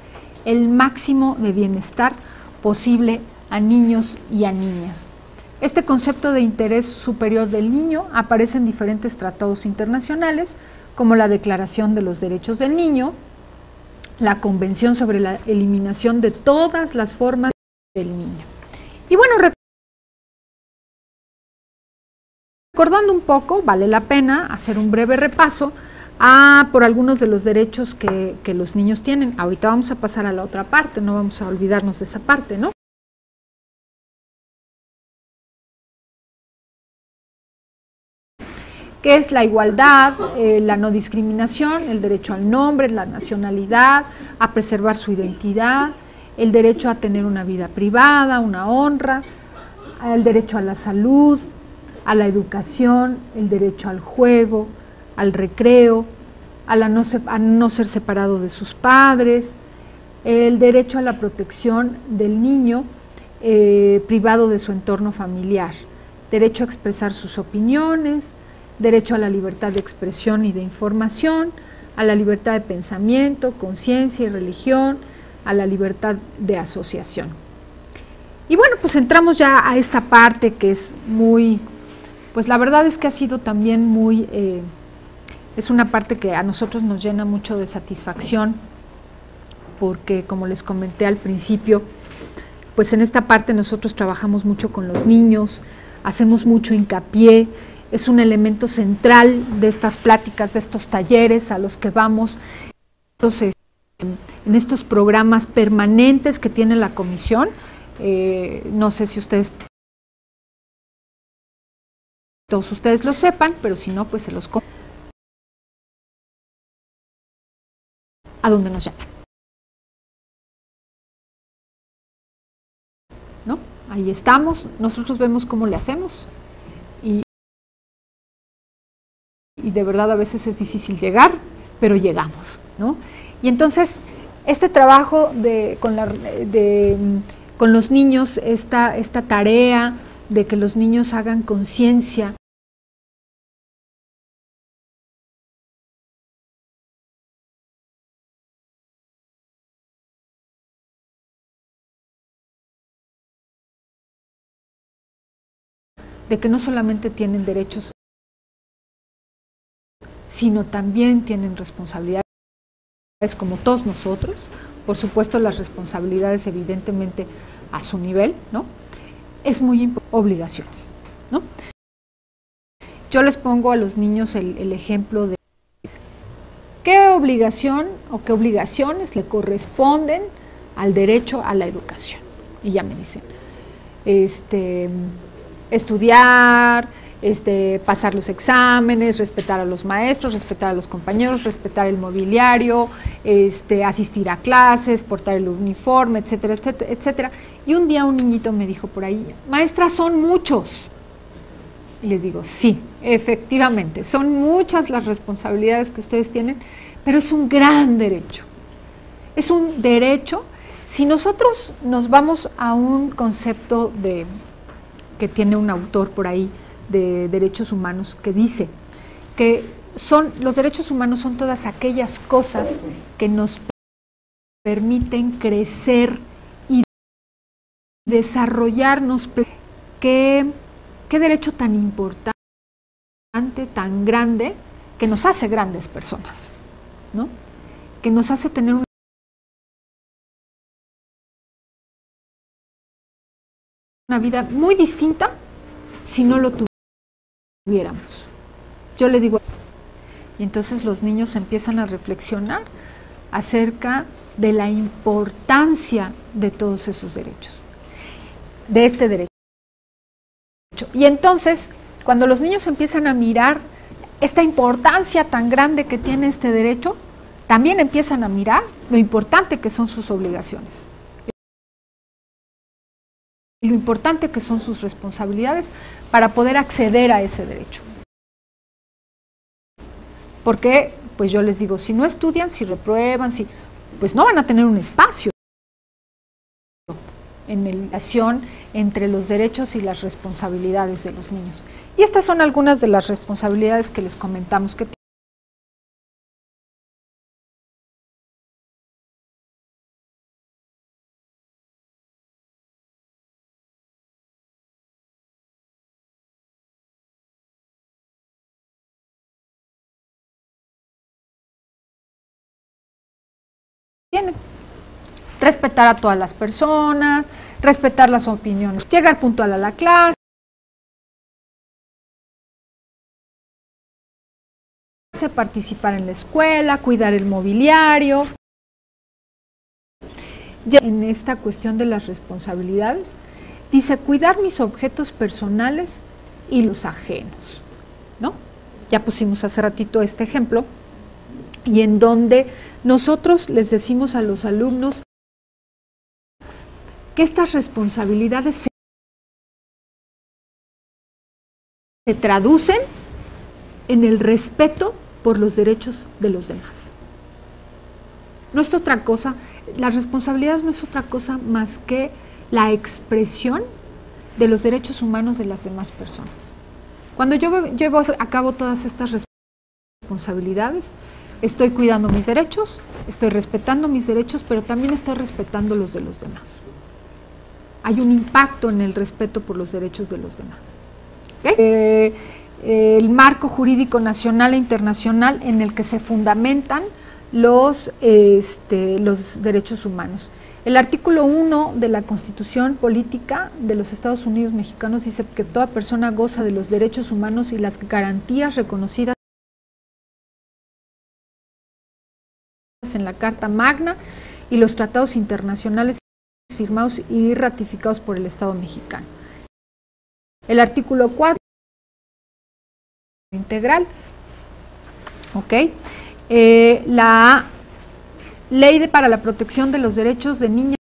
el máximo de bienestar posible a niños y a niñas. Este concepto de interés superior del niño aparece en diferentes tratados internacionales, como la Declaración de los Derechos del Niño, la Convención sobre la Eliminación de todas las formas del niño. Y bueno, recordando un poco, vale la pena hacer un breve repaso por algunos de los derechos que los niños tienen. Ahorita vamos a pasar a la otra parte, no vamos a olvidarnos de esa parte, ¿no? Que es la igualdad, la no discriminación, el derecho al nombre, la nacionalidad, a preservar su identidad, el derecho a tener una vida privada, una honra, el derecho a la salud, a la educación, el derecho al juego, al recreo, a no ser separado de sus padres, el derecho a la protección del niño privado de su entorno familiar, derecho a expresar sus opiniones, derecho a la libertad de expresión y de información, a la libertad de pensamiento, conciencia y religión, a la libertad de asociación. Y bueno, pues entramos ya a esta parte que es muy, pues la verdad es que ha sido también muy, es una parte que a nosotros nos llena mucho de satisfacción, porque como les comenté al principio, pues en esta parte nosotros trabajamos mucho con los niños, hacemos mucho hincapié, es un elemento central de estas pláticas, de estos talleres a los que vamos, entonces, en estos programas permanentes que tiene la comisión. No sé si todos ustedes lo sepan, pero si no, pues se los comento. ¿A dónde nos llaman? ¿No? Ahí estamos, nosotros vemos cómo le hacemos. Y de verdad a veces es difícil llegar, pero llegamos, ¿no? Y entonces, este trabajo con los niños, esta tarea de que los niños hagan conciencia de que no solamente tienen derechos, sino también tienen responsabilidades como todos nosotros, por supuesto las responsabilidades evidentemente a su nivel, ¿no? Es muy importante, obligaciones, ¿no? Yo les pongo a los niños el ejemplo de qué obligación o qué obligaciones le corresponden al derecho a la educación. Y ya me dicen, estudiar, pasar los exámenes, respetar a los maestros, respetar a los compañeros, respetar el mobiliario, asistir a clases, portar el uniforme, etcétera, etcétera, etcétera. Y un día un niñito me dijo por ahí, maestra, son muchos. Y les digo, sí, efectivamente, son muchas las responsabilidades que ustedes tienen, pero es un gran derecho. Es un derecho. Si nosotros nos vamos a un concepto que tiene un autor por ahí de derechos humanos que dice que los derechos humanos son todas aquellas cosas que nos permiten crecer y desarrollarnos. ¿Qué derecho tan importante, tan grande, que nos hace grandes personas, ¿no? Que nos hace tener una vida muy distinta si no lo tuviéramos. Yo le digo, y entonces los niños empiezan a reflexionar acerca de la importancia de todos esos derechos, de este derecho. Y entonces, cuando los niños empiezan a mirar esta importancia tan grande que tiene este derecho, también empiezan a mirar lo importante que son sus obligaciones, y lo importante que son sus responsabilidades para poder acceder a ese derecho. Porque, pues yo les digo, si no estudian, si reprueban, pues no van a tener un espacio en la relación entre los derechos y las responsabilidades de los niños. Y estas son algunas de las responsabilidades que les comentamos que tienen. Respetar a todas las personas, respetar las opiniones, llegar puntual a la clase, participar en la escuela, cuidar el mobiliario. Ya en esta cuestión de las responsabilidades, dice cuidar mis objetos personales y los ajenos, ¿no? Ya pusimos hace ratito este ejemplo, y en donde nosotros les decimos a los alumnos que estas responsabilidades se traducen en el respeto por los derechos de los demás. No es otra cosa, la responsabilidad no es otra cosa más que la expresión de los derechos humanos de las demás personas. Cuando yo llevo a cabo todas estas responsabilidades, estoy cuidando mis derechos, estoy respetando mis derechos, pero también estoy respetando los de los demás. Hay un impacto en el respeto por los derechos de los demás. ¿Okay? El marco jurídico nacional e internacional en el que se fundamentan los derechos humanos. El artículo 1 de la Constitución Política de los Estados Unidos Mexicanos dice que toda persona goza de los derechos humanos y las garantías reconocidas en la Carta Magna y los tratados internacionales firmados y ratificados por el Estado mexicano. El artículo 4 integral, ¿ok? La Ley para la Protección de los Derechos de Niñas,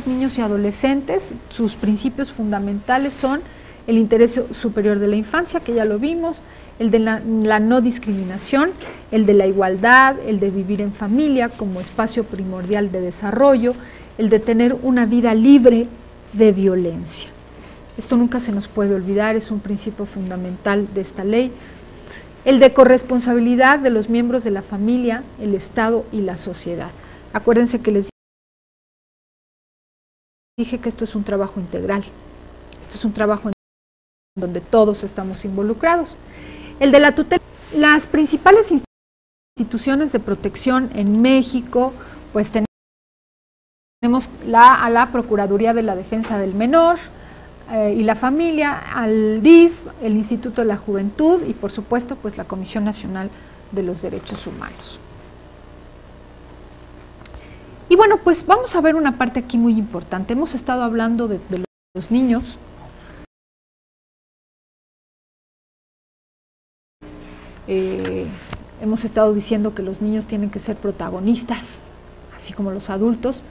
Niños y Adolescentes, sus principios fundamentales son el interés superior de la infancia, que ya lo vimos, el de la no discriminación, el de la igualdad, el de vivir en familia como espacio primordial de desarrollo, el de tener una vida libre de violencia. Esto nunca se nos puede olvidar, es un principio fundamental de esta ley. El de corresponsabilidad de los miembros de la familia, el Estado y la sociedad. Acuérdense que les dije que esto es un trabajo integral, esto es un trabajo en donde todos estamos involucrados. El de la tutela. Las principales instituciones de protección en México, pues tenemos a la Procuraduría de la Defensa del Menor y la Familia, al DIF, el Instituto de la Juventud y por supuesto pues la Comisión Nacional de los Derechos Humanos. Y bueno, pues vamos a ver una parte aquí muy importante. Hemos estado hablando de los niños. Hemos estado diciendo que los niños tienen que ser protagonistas, así como los adultos,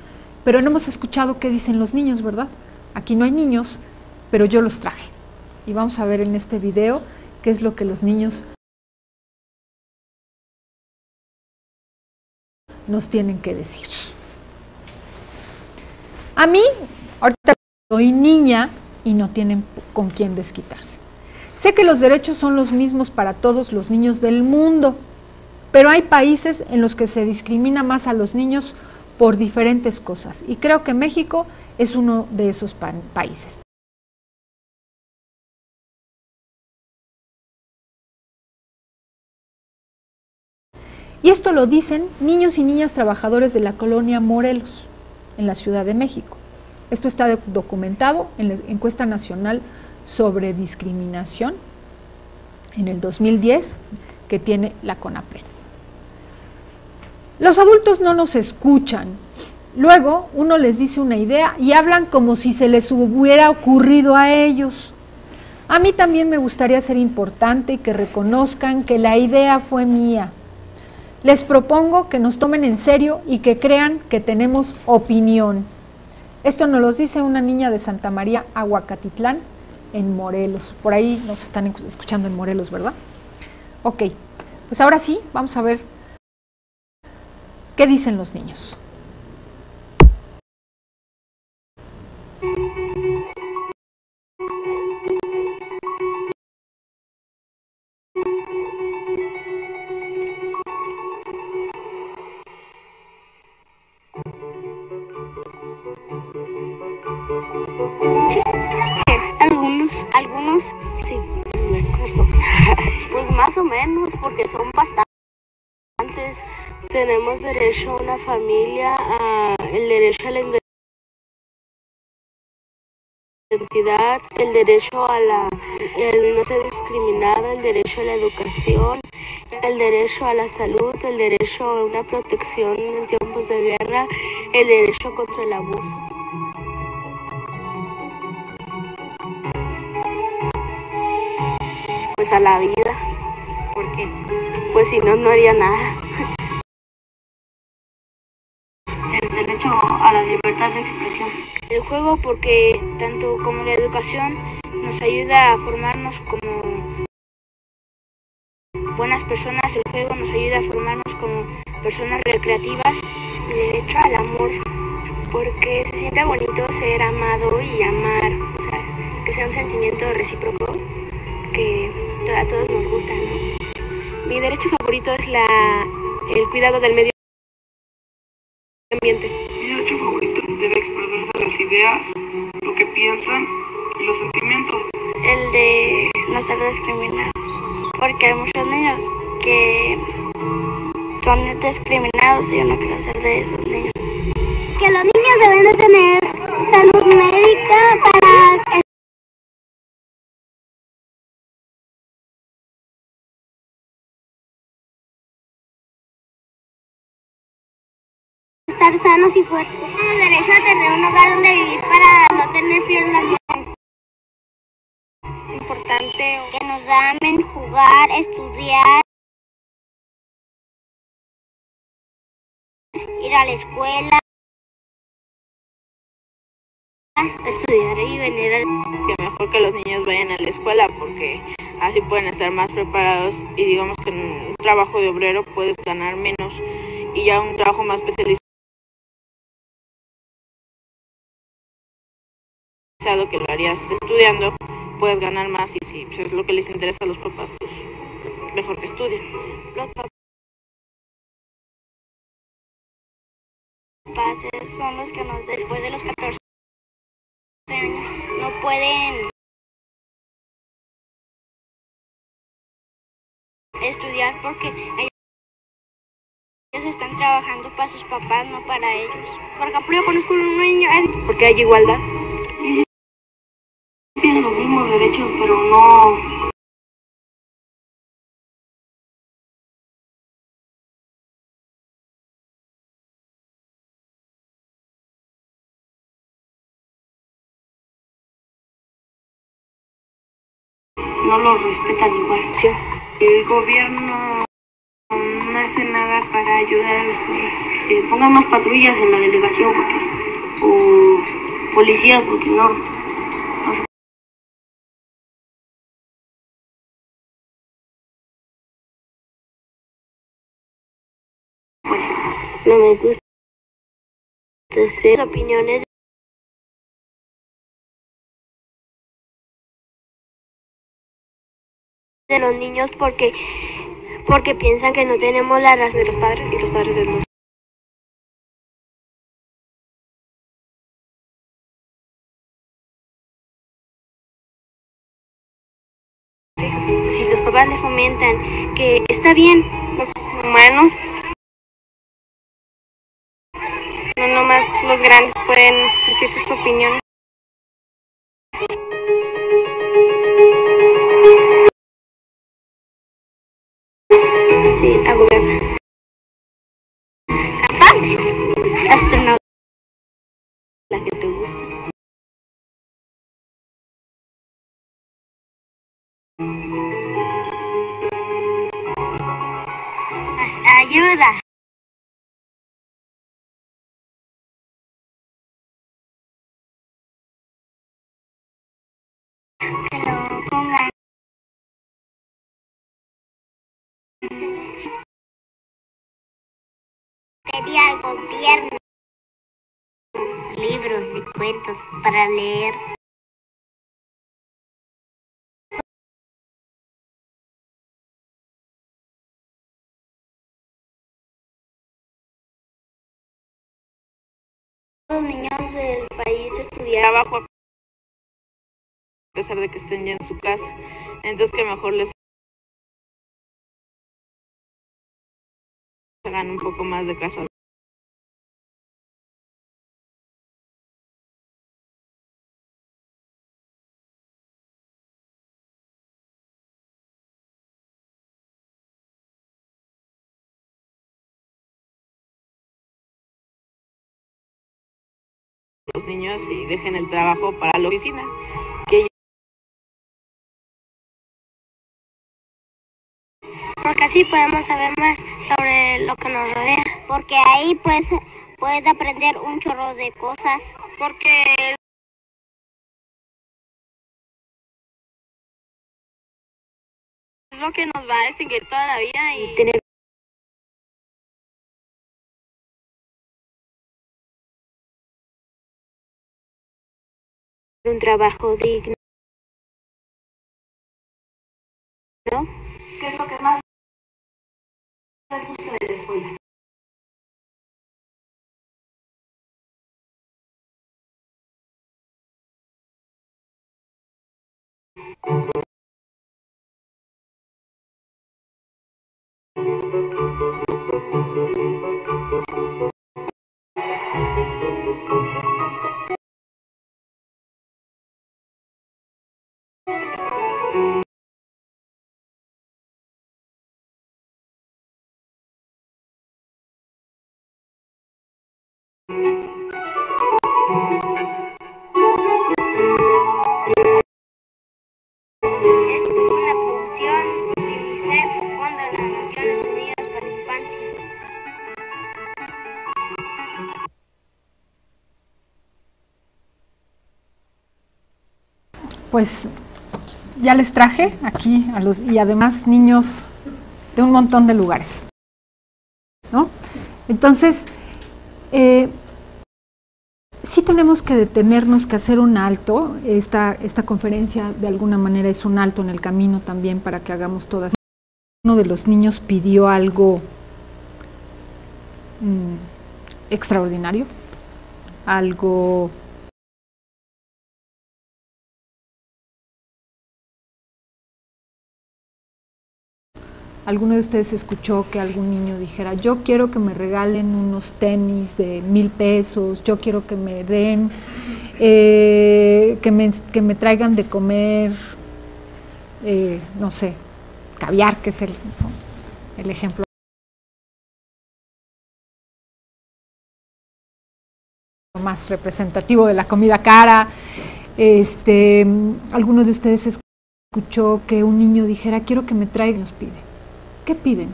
pero no hemos escuchado qué dicen los niños, ¿verdad? Aquí no hay niños, pero yo los traje. y vamos a ver en este video qué es lo que los niños nos tienen que decir. A mí, ahorita soy niña y no tienen con quién desquitarse. Sé que los derechos son los mismos para todos los niños del mundo, pero hay países en los que se discrimina más a los niños por diferentes cosas, y creo que México es uno de esos países. Y esto lo dicen niños y niñas trabajadores de la colonia Morelos, en la Ciudad de México. Esto está documentado en la encuesta nacional sobre discriminación en el 2010 que tiene la CONAPRED. Los adultos no nos escuchan. Luego uno les dice una idea y hablan como si se les hubiera ocurrido a ellos. A mí también me gustaría ser importante y que reconozcan que la idea fue mía. Les propongo que nos tomen en serio y que crean que tenemos opinión. Esto nos lo dice una niña de Santa María, Aguacatitlán, en Morelos. Por ahí nos están escuchando en Morelos, ¿verdad? Ok, pues ahora sí, vamos a ver qué dicen los niños. Algunos, sí, me acuerdo. Pues más o menos, porque son bastantes. Tenemos derecho a una familia, el derecho a la identidad, el derecho a el no ser discriminado, el derecho a la educación, el derecho a la salud, el derecho a una protección en tiempos de guerra, el derecho contra el abuso. Pues a la vida, porque pues si no, no haría nada. El derecho a la libertad de expresión. El juego, porque tanto como la educación nos ayuda a formarnos como buenas personas, el juego nos ayuda a formarnos como personas recreativas. El derecho al amor, porque se siente bonito ser amado y amar, o sea, que sea un sentimiento recíproco que a todos nos gusta, ¿no? Mi derecho favorito es el cuidado del medio ambiente. Mi derecho favorito debe expresarse las ideas, lo que piensan y los sentimientos. El de no ser discriminado, porque hay muchos niños que son discriminados y yo no quiero ser de esos niños. Que los niños deben de tener salud médica para estar sanos y fuertes. Tenemos derecho a tener un hogar donde vivir para no tener frío en la noche. Importante que nos amen, jugar, estudiar, ir a la escuela, estudiar y venir al... Que mejor que los niños vayan a la escuela porque así pueden estar más preparados y digamos que en un trabajo de obrero puedes ganar menos y ya un trabajo más especializado que lo harías estudiando, puedes ganar más y si pues, es lo que les interesa a los papás, pues mejor que estudien. Los papás son los que después de los 14 años no pueden estudiar porque ellos están trabajando para sus papás, no para ellos. Por ejemplo, yo conozco un niño porque hay igualdad. Tienen los mismos derechos, pero no... no los respetan igual. Sí. El gobierno no hace nada para ayudar a los niños. Pongan más patrullas en la delegación o policías porque no opiniones de los niños porque piensan que no tenemos la razón de los padres y los padres de los hijos. Si los papás le fomentan que está bien, los humanos, no nomás los grandes pueden decir sus opiniones. Sí, abogada. Cantante. Astronauta. La que te gusta. Ayuda. Que lo pongan. Pedí al gobierno libros de cuentos para leer. Los niños del país estudian trabajo a pesar de que estén ya en su casa, entonces que mejor les hagan un poco más de caso. Los niños y dejen el trabajo para la oficina, que porque así podemos saber más sobre lo que nos rodea. Porque ahí puedes aprender un chorro de cosas. Porque es lo que nos va a distinguir toda la vida y tener un trabajo digno, ¿no? ¿Qué es lo que más les gusta de la escuela? Esto es una producción de UNICEF, Fondo de las Naciones Unidas para la Infancia. Pues ya les traje aquí y además niños de un montón de lugares, ¿no? Entonces, sí tenemos que detenernos, que hacer un alto. Esta conferencia de alguna manera es un alto en el camino también para que hagamos todas. Uno de los niños pidió algo extraordinario, algo ¿Alguno de ustedes escuchó que algún niño dijera, yo quiero que me regalen unos tenis de 1,000 pesos, yo quiero que me den, que me traigan de comer, no sé, caviar, que es el ejemplo más representativo de la comida cara? ¿Alguno de ustedes escuchó que un niño dijera, quiero que me traigan? Nos pide. ¿Qué piden?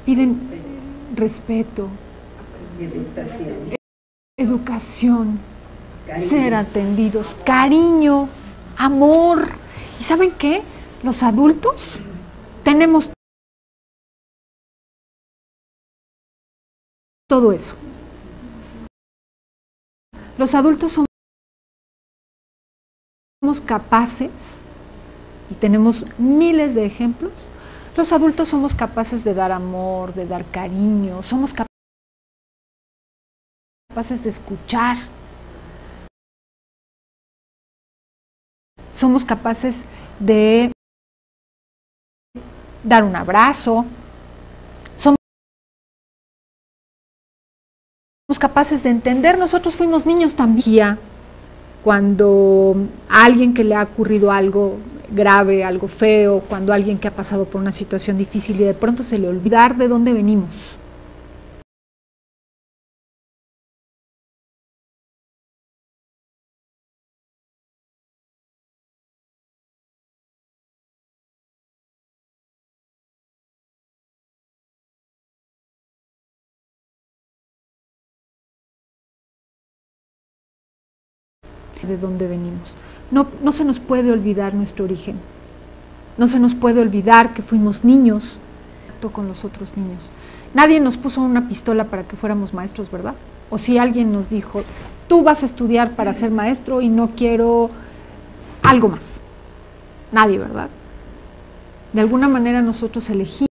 Piden respeto, educación, ser atendidos, cariño, amor. ¿Y saben qué? Los adultos tenemos todo eso. Los adultos somos capaces, y tenemos miles de ejemplos, los adultos somos capaces de dar amor, de dar cariño, somos capaces de escuchar, somos capaces de dar un abrazo, somos capaces de entender. Nosotros fuimos niños también. Cuando a alguien que le ha ocurrido algo grave, algo feo, cuando a alguien que ha pasado por una situación difícil y de pronto se le olvida de dónde venimos. De dónde venimos. No se nos puede olvidar nuestro origen. No se nos puede olvidar que fuimos niños con los otros niños. Nadie nos puso una pistola para que fuéramos maestros, ¿verdad? O si alguien nos dijo, tú vas a estudiar para ser maestro y no quiero algo más. Nadie, ¿verdad? De alguna manera nosotros elegimos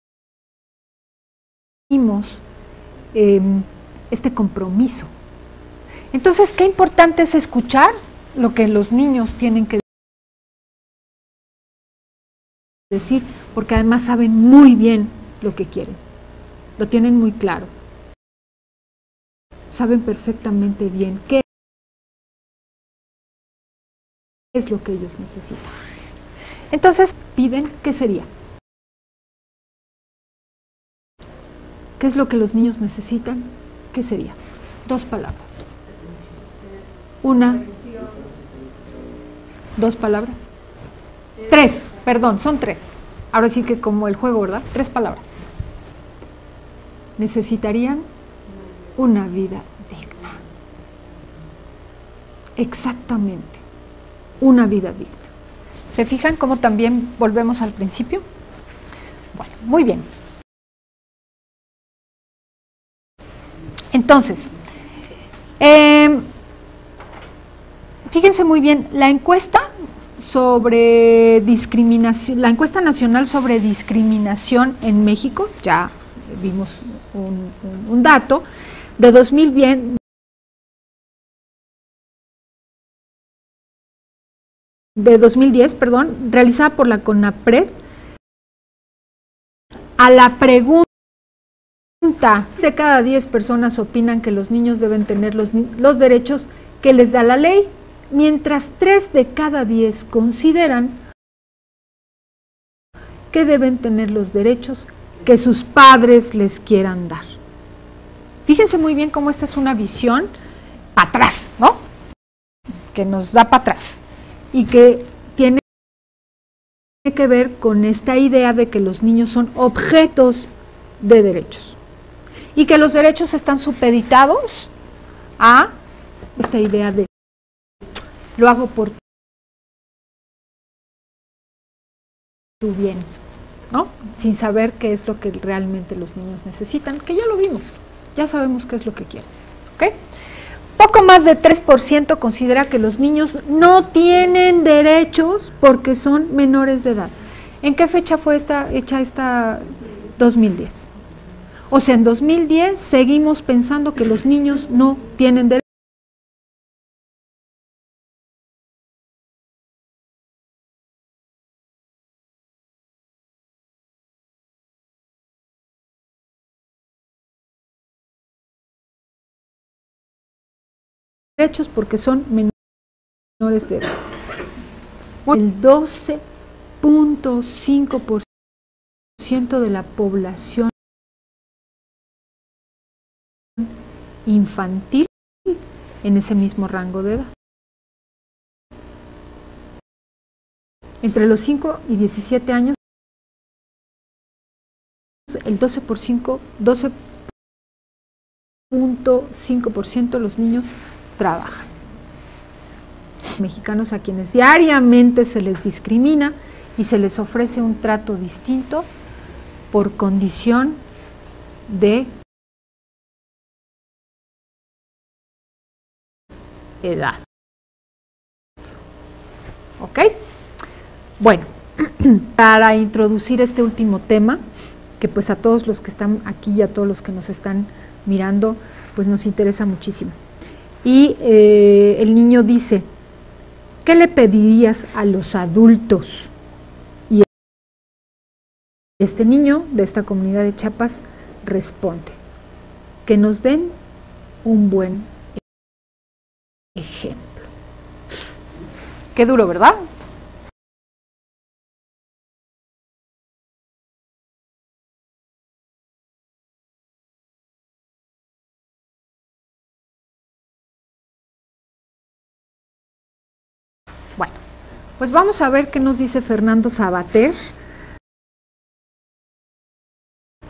este compromiso. Entonces, qué importante es escuchar lo que los niños tienen que decir, porque además saben muy bien lo que quieren, lo tienen muy claro, saben perfectamente bien qué es lo que ellos necesitan. Entonces, piden, ¿qué sería? ¿Qué es lo que los niños necesitan? ¿Qué sería? 2 palabras. Una, 2 palabras. 3, perdón, son 3. Ahora sí que como el juego, ¿verdad? 3 palabras. Necesitarían una vida digna. Exactamente, una vida digna. ¿Se fijan cómo también volvemos al principio? Bueno, muy bien. Entonces, fíjense muy bien, la encuesta sobre discriminación, la encuesta nacional sobre discriminación en México, ya vimos un dato, de 2010, perdón, realizada por la CONAPRED, a la pregunta, de cada 10 personas opinan que los niños deben tener los derechos que les da la ley, mientras 3 de cada 10 consideran que deben tener los derechos que sus padres les quieran dar. Fíjense muy bien cómo esta es una visión para atrás, ¿no? Que nos da para atrás y que tiene que ver con esta idea de que los niños son objetos de derechos y que los derechos están supeditados a esta idea de lo hago por tu bien, ¿no? Sin saber qué es lo que realmente los niños necesitan, que ya lo vimos, ya sabemos qué es lo que quieren, ¿ok? Poco más de 3% considera que los niños no tienen derechos porque son menores de edad. ¿En qué fecha fue hecha esta 2010? O sea, en 2010 seguimos pensando que los niños no tienen derechos porque son menores de edad. El 12.5% de la población infantil en ese mismo rango de edad. Entre los 5 y 17 años, el 12.5% de los niños trabajan. Mexicanos a quienes diariamente se les discrimina y se les ofrece un trato distinto por condición de edad. ¿Ok? Bueno, para introducir este último tema, que pues a todos los que están aquí y a todos los que nos están mirando, pues nos interesa muchísimo. Y el niño dice, ¿qué le pedirías a los adultos? Y este niño de esta comunidad de Chiapas responde, que nos den un buen ejemplo. Qué duro, ¿verdad? Bueno, pues vamos a ver qué nos dice Fernando Savater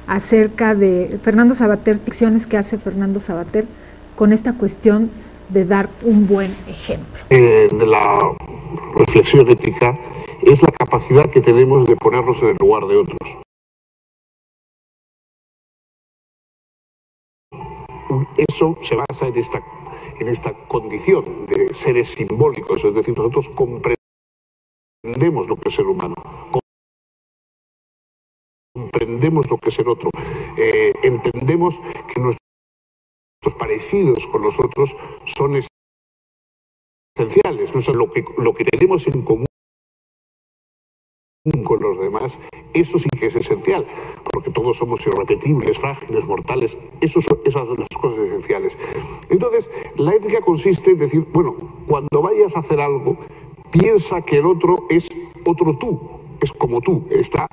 acerca de acciones que hace Fernando Savater con esta cuestión de dar un buen ejemplo. De la reflexión ética es la capacidad que tenemos de ponernos en el lugar de otros. Eso se basa en esta condición de seres simbólicos, es decir, nosotros comprendemos lo que es ser humano, comprendemos lo que es ser otro, entendemos que nuestros parecidos con los otros son esenciales, ¿no? O sea, lo que tenemos en común con los demás, eso sí que es esencial, porque todos somos irrepetibles, frágiles, mortales, esas son las cosas esenciales. Entonces, la ética consiste en decir, bueno, cuando vayas a hacer algo, piensa que el otro es otro tú, es como tú, está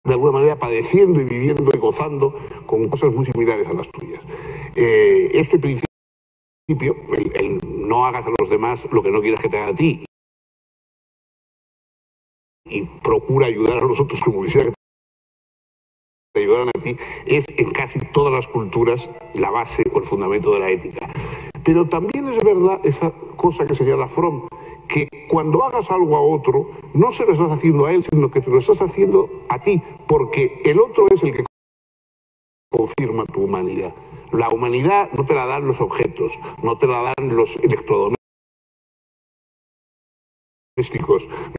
de alguna manera padeciendo y viviendo y gozando con cosas muy similares a las tuyas. Este principio, el no hagas a los demás lo que no quieras que te haga a ti, y procura ayudar a los otros como quisiera que te ayudaran a ti, es en casi todas las culturas la base o el fundamento de la ética. Pero también es verdad esa cosa que señala Fromm, que cuando hagas algo a otro, no se lo estás haciendo a él, sino que te lo estás haciendo a ti, porque el otro es el que confirma tu humanidad. La humanidad no te la dan los objetos, no te la dan los electrodomésticos,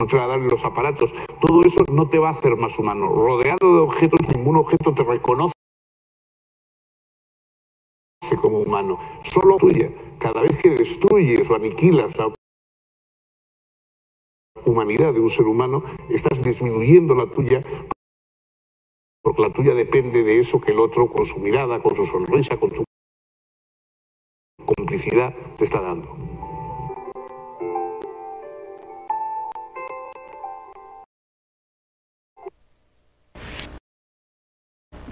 no te la dan los aparatos, todo eso no te va a hacer más humano. Rodeado de objetos, ningún objeto te reconoce como humano, solo tuya. Cada vez que destruyes o aniquilas la humanidad de un ser humano, estás disminuyendo la tuya, porque la tuya depende de eso que el otro, con su mirada, con su sonrisa, con su complicidad, te está dando.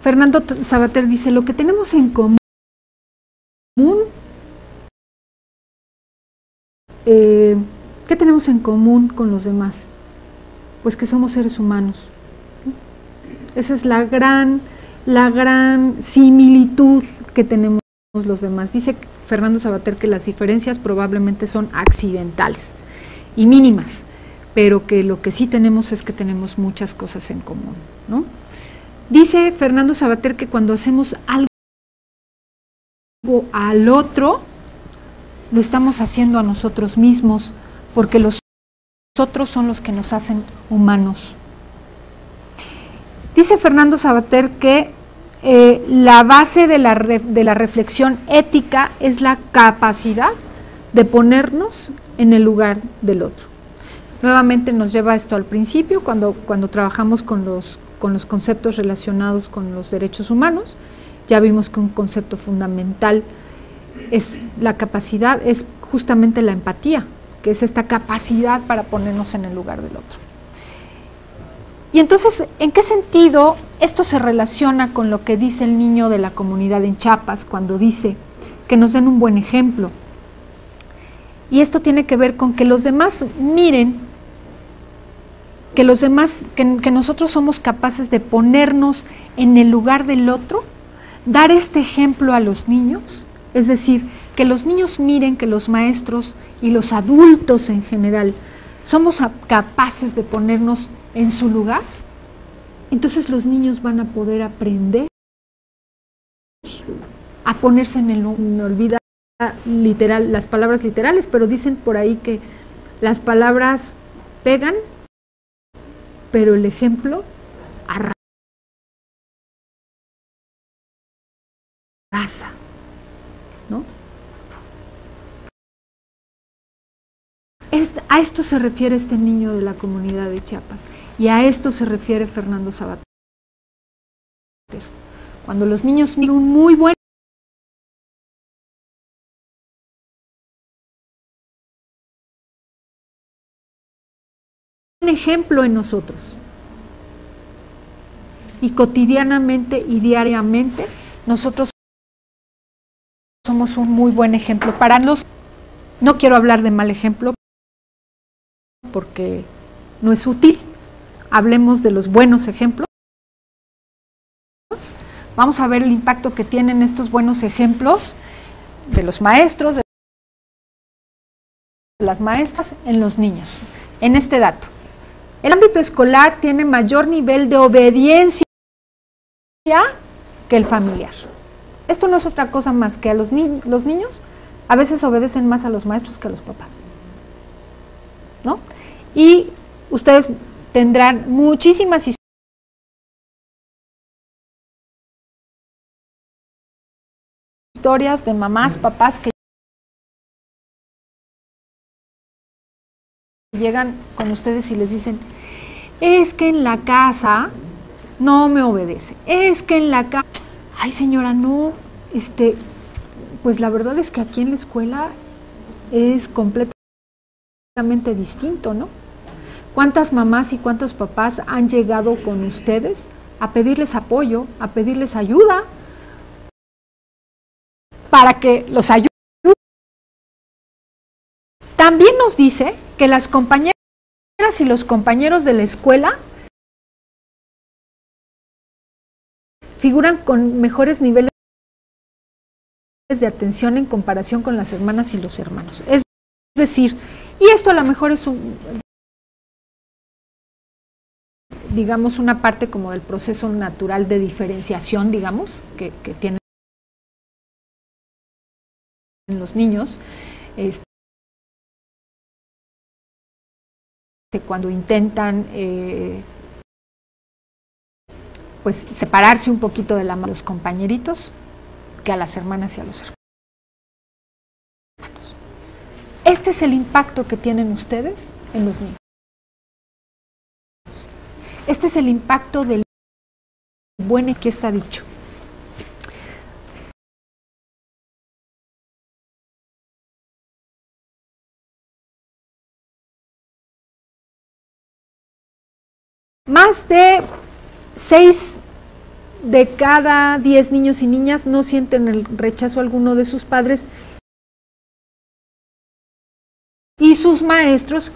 Fernando Savater dice, lo que tenemos en común, ¿qué tenemos en común con los demás? Pues que somos seres humanos. Esa es la gran similitud que tenemos los demás. Dice Fernando Savater que las diferencias probablemente son accidentales y mínimas, pero que lo que sí tenemos es que tenemos muchas cosas en común, ¿no? Dice Fernando Savater que cuando hacemos algo al otro, lo estamos haciendo a nosotros mismos, porque los otros son los que nos hacen humanos. Dice Fernando Savater que la base de la reflexión ética es la capacidad de ponernos en el lugar del otro. Nuevamente nos lleva esto al principio, cuando trabajamos con los conceptos relacionados con los derechos humanos. Ya vimos que un concepto fundamental es la capacidad, es justamente la empatía, que es esta capacidad para ponernos en el lugar del otro. Y entonces, ¿en qué sentido esto se relaciona con lo que dice el niño de la comunidad en Chiapas cuando dice que nos den un buen ejemplo? Y esto tiene que ver con que los demás miren, que nosotros somos capaces de ponernos en el lugar del otro, dar este ejemplo a los niños, es decir, que los niños miren que los maestros y los adultos en general somos capaces de ponernos en su lugar. Entonces los niños van a poder aprender a ponerse en el olvidar literal, las palabras literales, pero dicen por ahí que las palabras pegan, pero el ejemplo arrasa, ¿no? A esto se refiere este niño de la comunidad de Chiapas, y a esto se refiere Fernando Sabater. Cuando los niños miran un muy buen ejemplo en nosotros, y cotidianamente y diariamente nosotros somos un muy buen ejemplo para los. No quiero hablar de mal ejemplo porque no es útil. Hablemos de los buenos ejemplos. Vamos a ver el impacto que tienen estos buenos ejemplos de los maestros, de las maestras en los niños. En este dato, el ámbito escolar tiene mayor nivel de obediencia que el familiar. Esto no es otra cosa más que los niños a veces obedecen más a los maestros que a los papás, ¿no? Y ustedes tendrán muchísimas historias de mamás, papás que llegan con ustedes y les dicen, es que en la casa no me obedece, es que en la casa, ay señora, no, pues la verdad es que aquí en la escuela es completamente distinto, ¿no? ¿Cuántas mamás y cuántos papás han llegado con ustedes a pedirles apoyo, a pedirles ayuda, para que los ayuden? También nos dice que las compañeras y los compañeros de la escuela figuran con mejores niveles de atención en comparación con las hermanas y los hermanos. Es decir, y esto a lo mejor es digamos, una parte como del proceso natural de diferenciación, digamos, que tienen los niños, cuando intentan pues separarse un poquito de los compañeritos, que a las hermanas y a los hermanos. Este es el impacto que tienen ustedes en los niños. Este es el impacto del buen que está dicho. Más de 6 de cada 10 niños y niñas no sienten el rechazo alguno de sus padres y sus maestros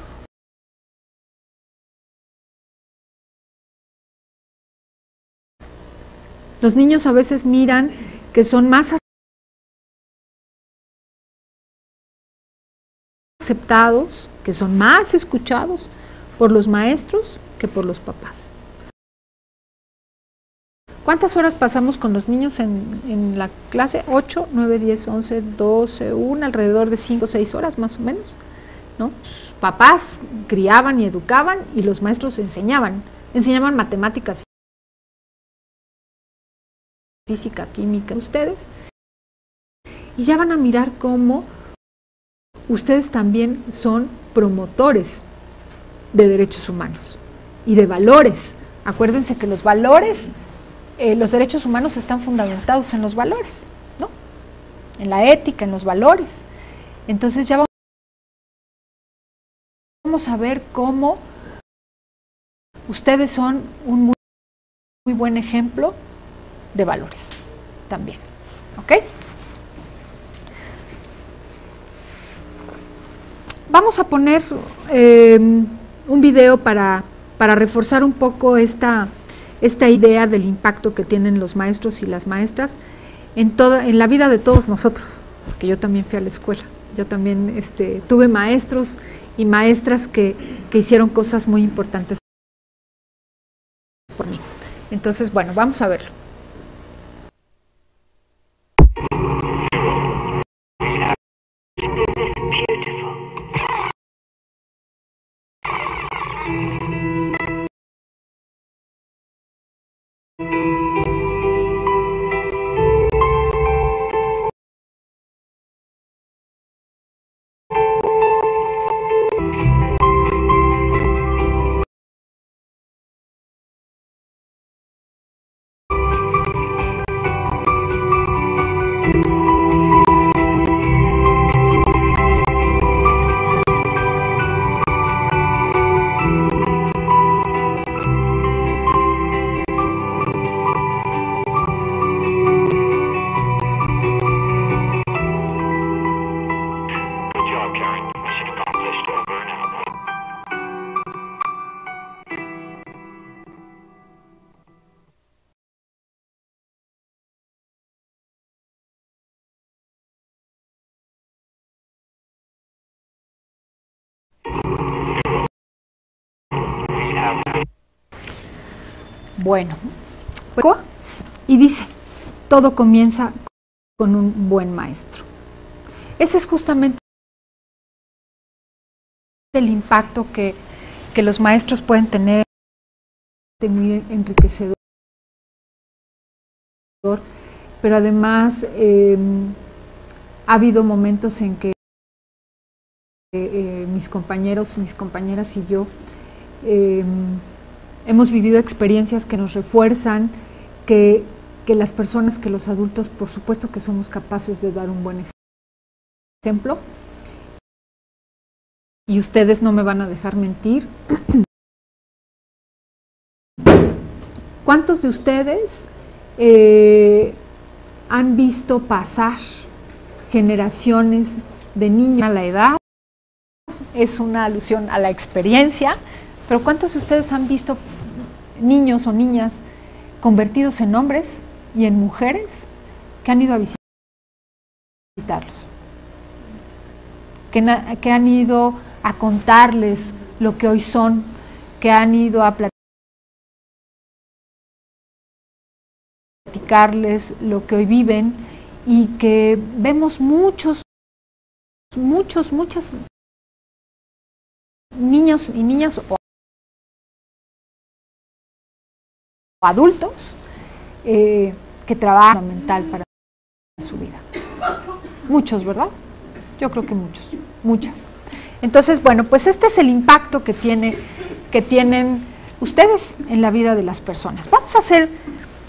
los niños a veces miran que son más aceptados, que son más escuchados por los maestros que por los papás. ¿Cuántas horas pasamos con los niños en la clase? 8, 9, 10, 11, 12, 1, alrededor de 5 o 6 horas más o menos, ¿no? Los papás criaban y educaban y los maestros enseñaban matemáticas, física, química, ustedes, y ya van a mirar cómo ustedes también son promotores de derechos humanos y de valores. Acuérdense que los valores, los derechos humanos están fundamentados en los valores, ¿no? En la ética, en los valores. Entonces ya vamos a ver cómo ustedes son un muy buen ejemplo de valores también, ¿ok? Vamos a poner un video para reforzar un poco esta idea del impacto que tienen los maestros y las maestras en la vida de todos nosotros, porque yo también fui a la escuela, yo también tuve maestros y maestras que hicieron cosas muy importantes por mí. Entonces, bueno, vamos a verlo. Bueno, y dice, todo comienza con un buen maestro. Ese es justamente el impacto que los maestros pueden tener, muy enriquecedor, pero además ha habido momentos en que mis compañeros, mis compañeras y yo hemos vivido experiencias que nos refuerzan que las personas, que los adultos, por supuesto que somos capaces de dar un buen ejemplo. Y ustedes no me van a dejar mentir. ¿Cuántos de ustedes han visto pasar generaciones de niños a la edad? Es una alusión a la experiencia, pero ¿cuántos de ustedes han visto niños o niñas convertidos en hombres y en mujeres que han ido a visitarlos? Que han ido a contarles lo que hoy son, que han ido a platicarles lo que hoy viven, y que vemos muchos niños y niñas o adultos que trabajan fundamental para su vida. Muchos, ¿verdad? Yo creo que muchas. Entonces, bueno, pues este es el impacto que tienen ustedes en la vida de las personas. Vamos a hacer,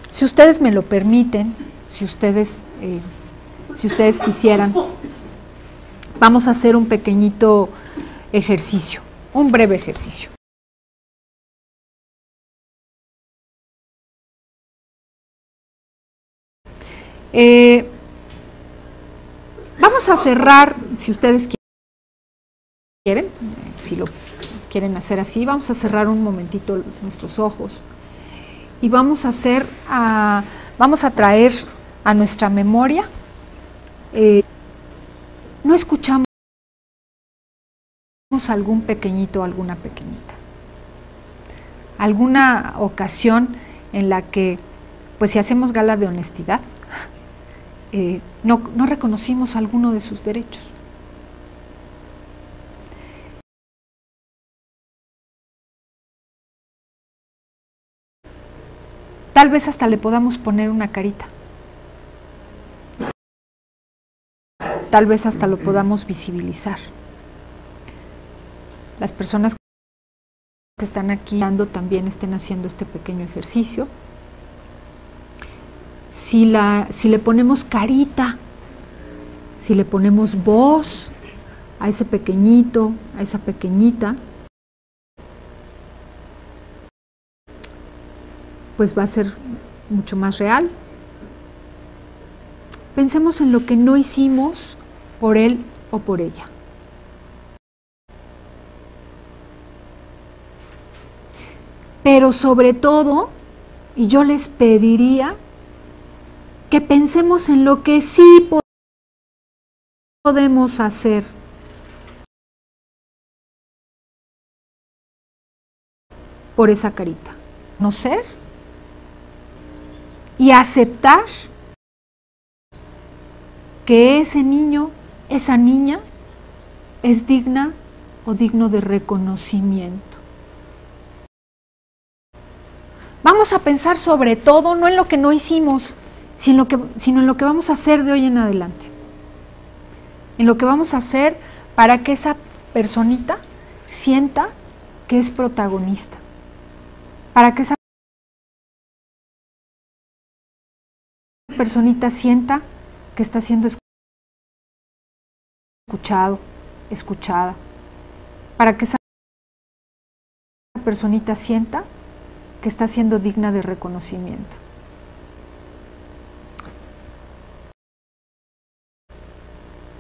si ustedes me lo permiten, si ustedes quisieran, vamos a hacer un pequeñito ejercicio, un breve ejercicio. Vamos a cerrar, si ustedes quieren, si lo quieren hacer así, vamos a cerrar un momentito nuestros ojos y vamos a traer a nuestra memoria, no escuchamos algún pequeñito o alguna pequeñita, alguna ocasión en la que, pues si hacemos gala de honestidad, no reconocimos alguno de sus derechos. Tal vez hasta le podamos poner una carita. Tal vez hasta lo podamos visibilizar. Las personas que están aquí también estén haciendo este pequeño ejercicio. Si le ponemos carita, si le ponemos voz a ese pequeñito, a esa pequeñita, pues va a ser mucho más real. Pensemos en lo que no hicimos por él o por ella. Pero sobre todo, y yo les pediría que pensemos en lo que sí podemos hacer por esa carita. Conocer y aceptar que ese niño, esa niña, es digna o digno de reconocimiento. Vamos a pensar sobre todo, no en lo que no hicimos, sino en lo que vamos a hacer de hoy en adelante. En lo que vamos a hacer para que esa personita sienta que es protagonista. Para que esa personita sienta que está siendo escuchado, escuchada. Para que esa personita sienta que está siendo digna de reconocimiento.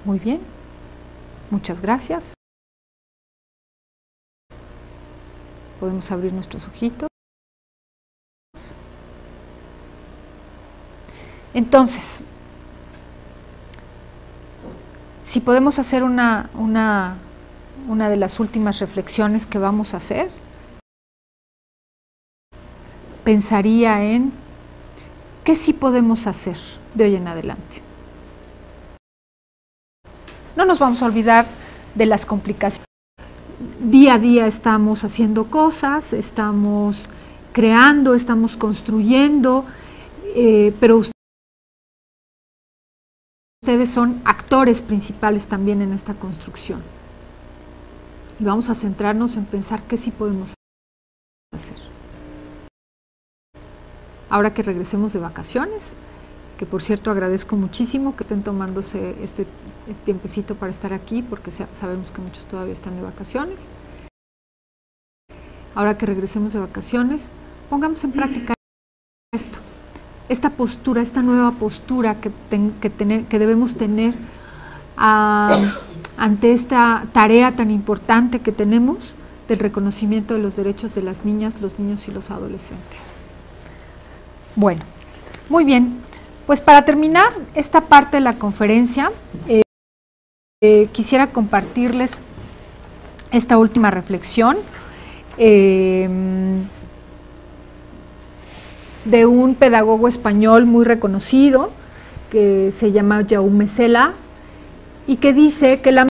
Muy bien, muchas gracias. Podemos abrir nuestros ojitos. Entonces, si podemos hacer una de las últimas reflexiones que vamos a hacer, pensaría en qué sí podemos hacer de hoy en adelante. No nos vamos a olvidar de las complicaciones. Día a día estamos haciendo cosas, estamos creando, estamos construyendo, pero ustedes son actores principales también en esta construcción. Y vamos a centrarnos en pensar qué sí podemos hacer. Ahora que regresemos de vacaciones, que por cierto agradezco muchísimo que estén tomándose este tiempecito para estar aquí, porque sabemos que muchos todavía están de vacaciones. Ahora que regresemos de vacaciones, pongamos en práctica esto, esta postura, esta nueva postura que debemos tener ante esta tarea tan importante que tenemos del reconocimiento de los derechos de las niñas, los niños y los adolescentes. Bueno, muy bien, pues para terminar esta parte de la conferencia, quisiera compartirles esta última reflexión de un pedagogo español muy reconocido que se llama Jaume Sela y que dice que la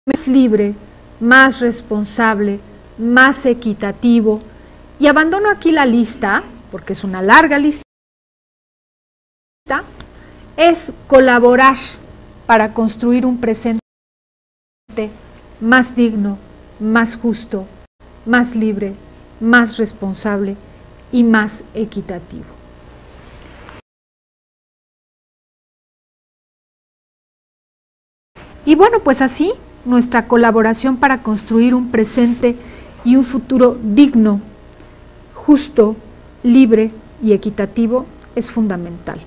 más libre, más responsable, más equitativo, y abandono aquí la lista porque es una larga lista, es colaborar para construir un presente más digno, más justo, más libre, más responsable y más equitativo. Y bueno, pues así, nuestra colaboración para construir un presente y un futuro digno, justo, libre y equitativo es fundamental.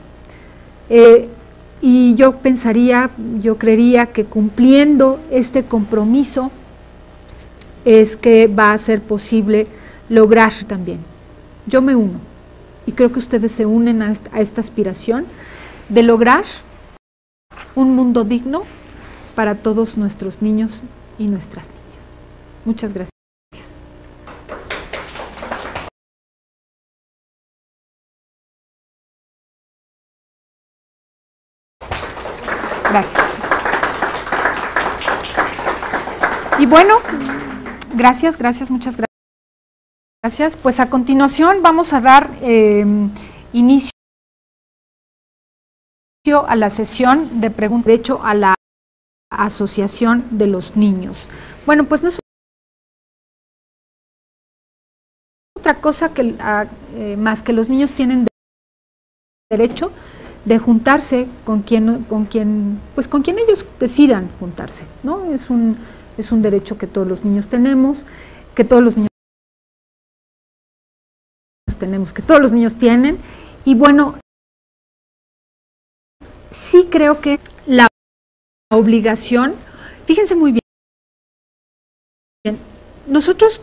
Y yo creería que cumpliendo este compromiso es que va a ser posible lograr también. Yo me uno y creo que ustedes se unen a esta aspiración de lograr un mundo digno para todos nuestros niños y nuestras niñas. Muchas gracias. Gracias. Y bueno, muchas gracias. Pues a continuación vamos a dar inicio a la sesión de preguntas de derecho a la Asociación de los Niños. Bueno, pues no es otra cosa que más que los niños tienen derecho de juntarse con quien ellos decidan juntarse, ¿no? Es un derecho que todos los niños tenemos, que todos los niños tienen, y bueno, sí creo que la obligación, fíjense muy bien, nosotros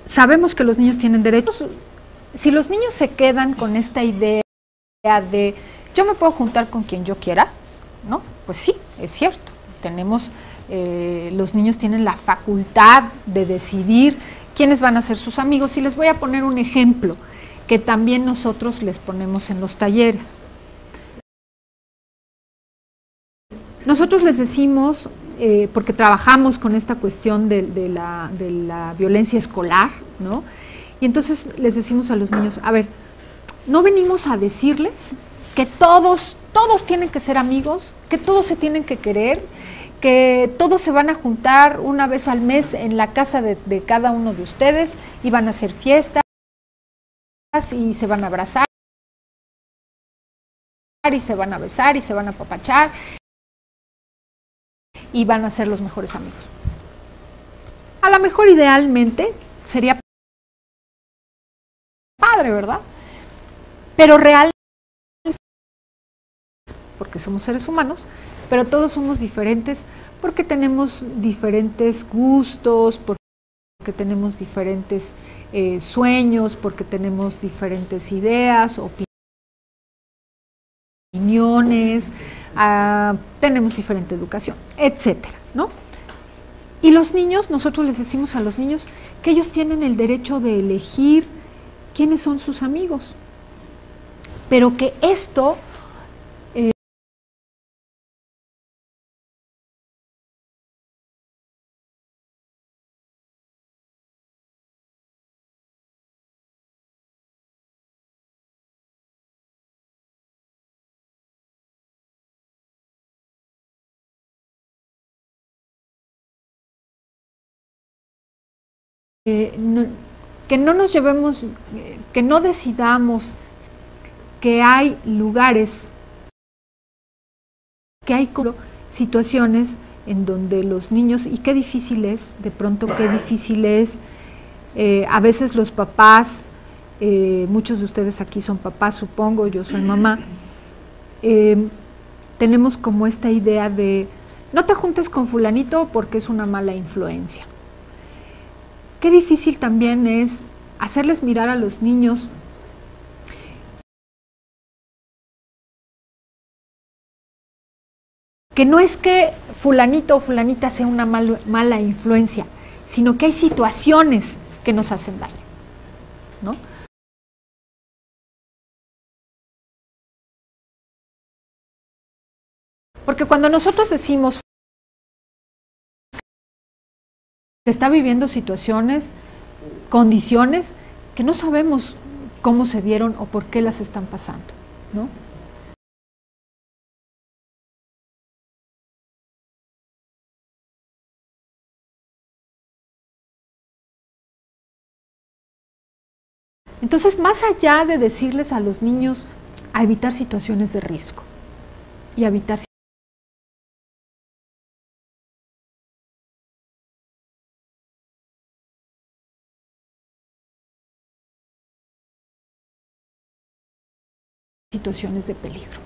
sabemos que los niños tienen derechos. Si los niños se quedan con esta idea de yo me puedo juntar con quien yo quiera, ¿no? Pues sí, es cierto. Los niños tienen la facultad de decidir quiénes van a ser sus amigos, y les voy a poner un ejemplo que también nosotros les ponemos en los talleres. Nosotros les decimos, porque trabajamos con esta cuestión de la violencia escolar, ¿no? Y entonces les decimos a los niños, a ver, no venimos a decirles que todos tienen que ser amigos, que todos se tienen que querer, que todos se van a juntar una vez al mes en la casa de cada uno de ustedes y van a hacer fiestas y se van a abrazar y se van a besar y se van a apapachar y van a ser los mejores amigos. A lo mejor idealmente sería padre, ¿verdad? Pero realmente, porque somos seres humanos, pero todos somos diferentes porque tenemos diferentes gustos, porque tenemos diferentes sueños, porque tenemos diferentes ideas, opiniones, tenemos diferente educación, etcétera, ¿no? Y los niños, nosotros les decimos a los niños que ellos tienen el derecho de elegir quiénes son sus amigos, pero que esto que no nos llevemos, que no decidamos que hay lugares, que hay situaciones en donde los niños, y qué difícil es, de pronto qué difícil es, a veces los papás, muchos de ustedes aquí son papás, supongo, yo soy mamá, tenemos como esta idea de no te juntes con fulanito porque es una mala influencia. Qué difícil también es hacerles mirar a los niños que no es que fulanito o fulanita sea una mala influencia, sino que hay situaciones que nos hacen daño, ¿no? Porque cuando nosotros decimos que está viviendo situaciones, condiciones que no sabemos cómo se dieron o por qué las están pasando, ¿no? Entonces, más allá de decirles a los niños a evitar situaciones de riesgo y a evitar situaciones de peligro.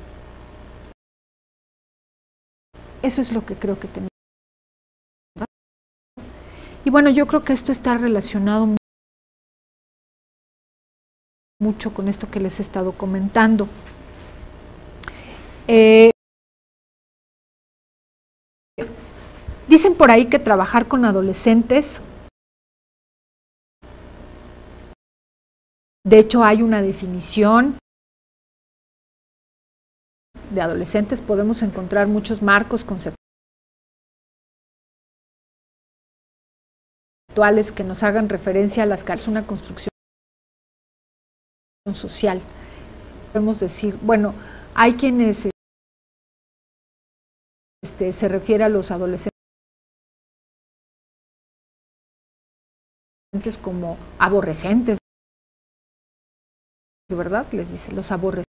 Eso es lo que creo que tenemos. Y bueno, yo creo que esto está relacionado mucho con esto que les he estado comentando. Dicen por ahí que trabajar con adolescentes, de hecho hay una definición de adolescentes, podemos encontrar muchos marcos conceptuales que nos hagan referencia a las caras, una construcción social. Podemos decir, bueno, hay quienes se refiere a los adolescentes como aborrecentes, ¿verdad? Les dice los aborrecentes.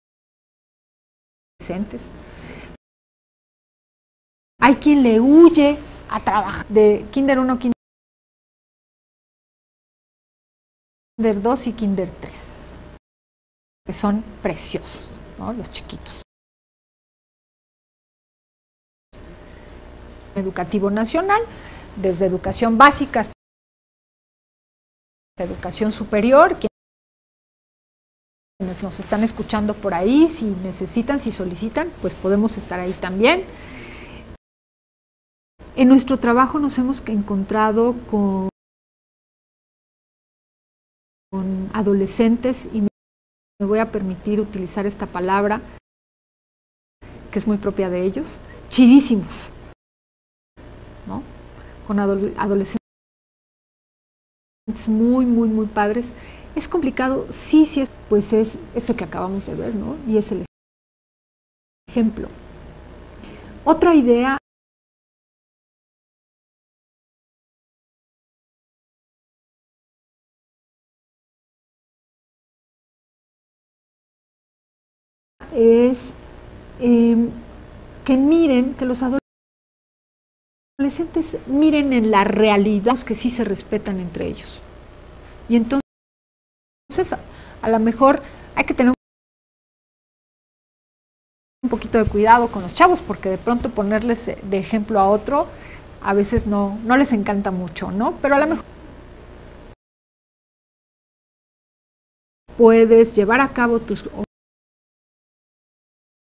Hay quien le huye a trabajar de Kinder 1, Kinder 2 y Kinder 3, que son preciosos, ¿no? Los chiquitos. Educativo nacional, desde educación básica hasta educación superior. Quienes nos están escuchando por ahí, si necesitan, si solicitan, pues podemos estar ahí también. En nuestro trabajo nos hemos encontrado con adolescentes, y me voy a permitir utilizar esta palabra, que es muy propia de ellos, chidísimos, ¿no? Con adolescentes muy, muy, muy padres. Es complicado, sí, sí, pues es esto que acabamos de ver, ¿no? Y es el ejemplo. Otra idea es que miren, que los adolescentes miren en la realidad que sí se respetan entre ellos. Y entonces, a lo mejor hay que tener un poquito de cuidado con los chavos, porque de pronto ponerles de ejemplo a otro, a veces no les encanta mucho, ¿no? Pero a lo mejor puedes llevar a cabo tus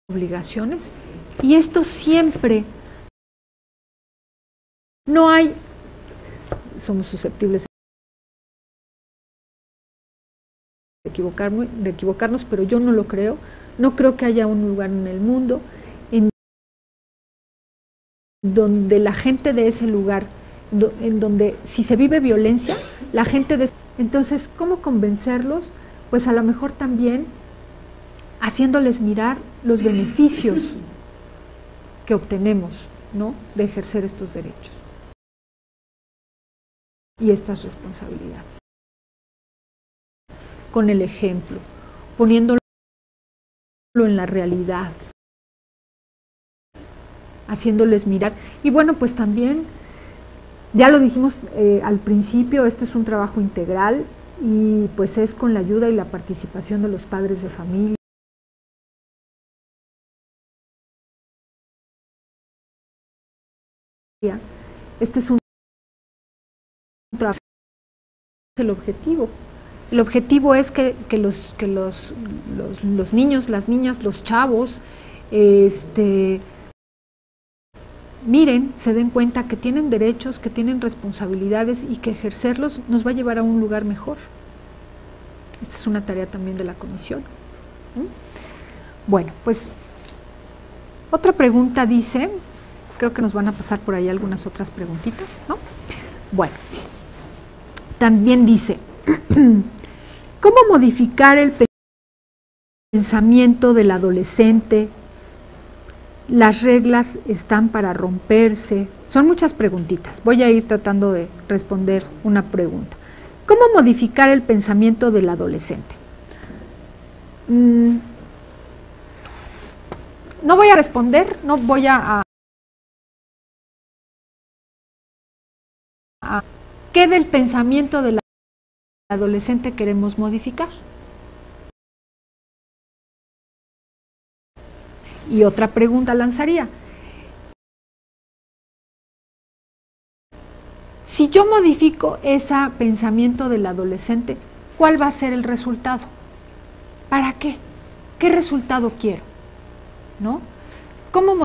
obligaciones, y esto siempre, no hay, somos susceptibles de equivocarnos, pero yo no lo creo. No creo que haya un lugar en el mundo en donde la gente de ese lugar, en donde si se vive violencia, la gente de... Entonces, ¿cómo convencerlos? Pues a lo mejor también haciéndoles mirar los beneficios que obtenemos, ¿no?, de ejercer estos derechos y estas responsabilidades. Con el ejemplo, poniéndolo en la realidad, haciéndoles mirar. Y bueno, pues también, ya lo dijimos al principio, este es un trabajo integral y pues es con la ayuda y la participación de los padres de familia. Este es un trabajo, el objetivo. El objetivo es que los niños, las niñas, los chavos, miren, se den cuenta que tienen derechos, que tienen responsabilidades y que ejercerlos nos va a llevar a un lugar mejor. Esta es una tarea también de la comisión. Bueno, pues otra pregunta dice, creo que nos van a pasar por ahí algunas otras preguntitas, ¿no? Bueno, también dice, ¿cómo modificar el pensamiento del adolescente? Las reglas están para romperse. Son muchas preguntitas. Voy a ir tratando de responder una pregunta. ¿Cómo modificar el pensamiento del adolescente? No voy a responder, no voy a ¿qué del pensamiento del adolescente queremos modificar? Y otra pregunta lanzaría. Si yo modifico ese pensamiento del adolescente, ¿cuál va a ser el resultado? ¿Para qué? ¿Qué resultado quiero? ¿No? ¿Cómo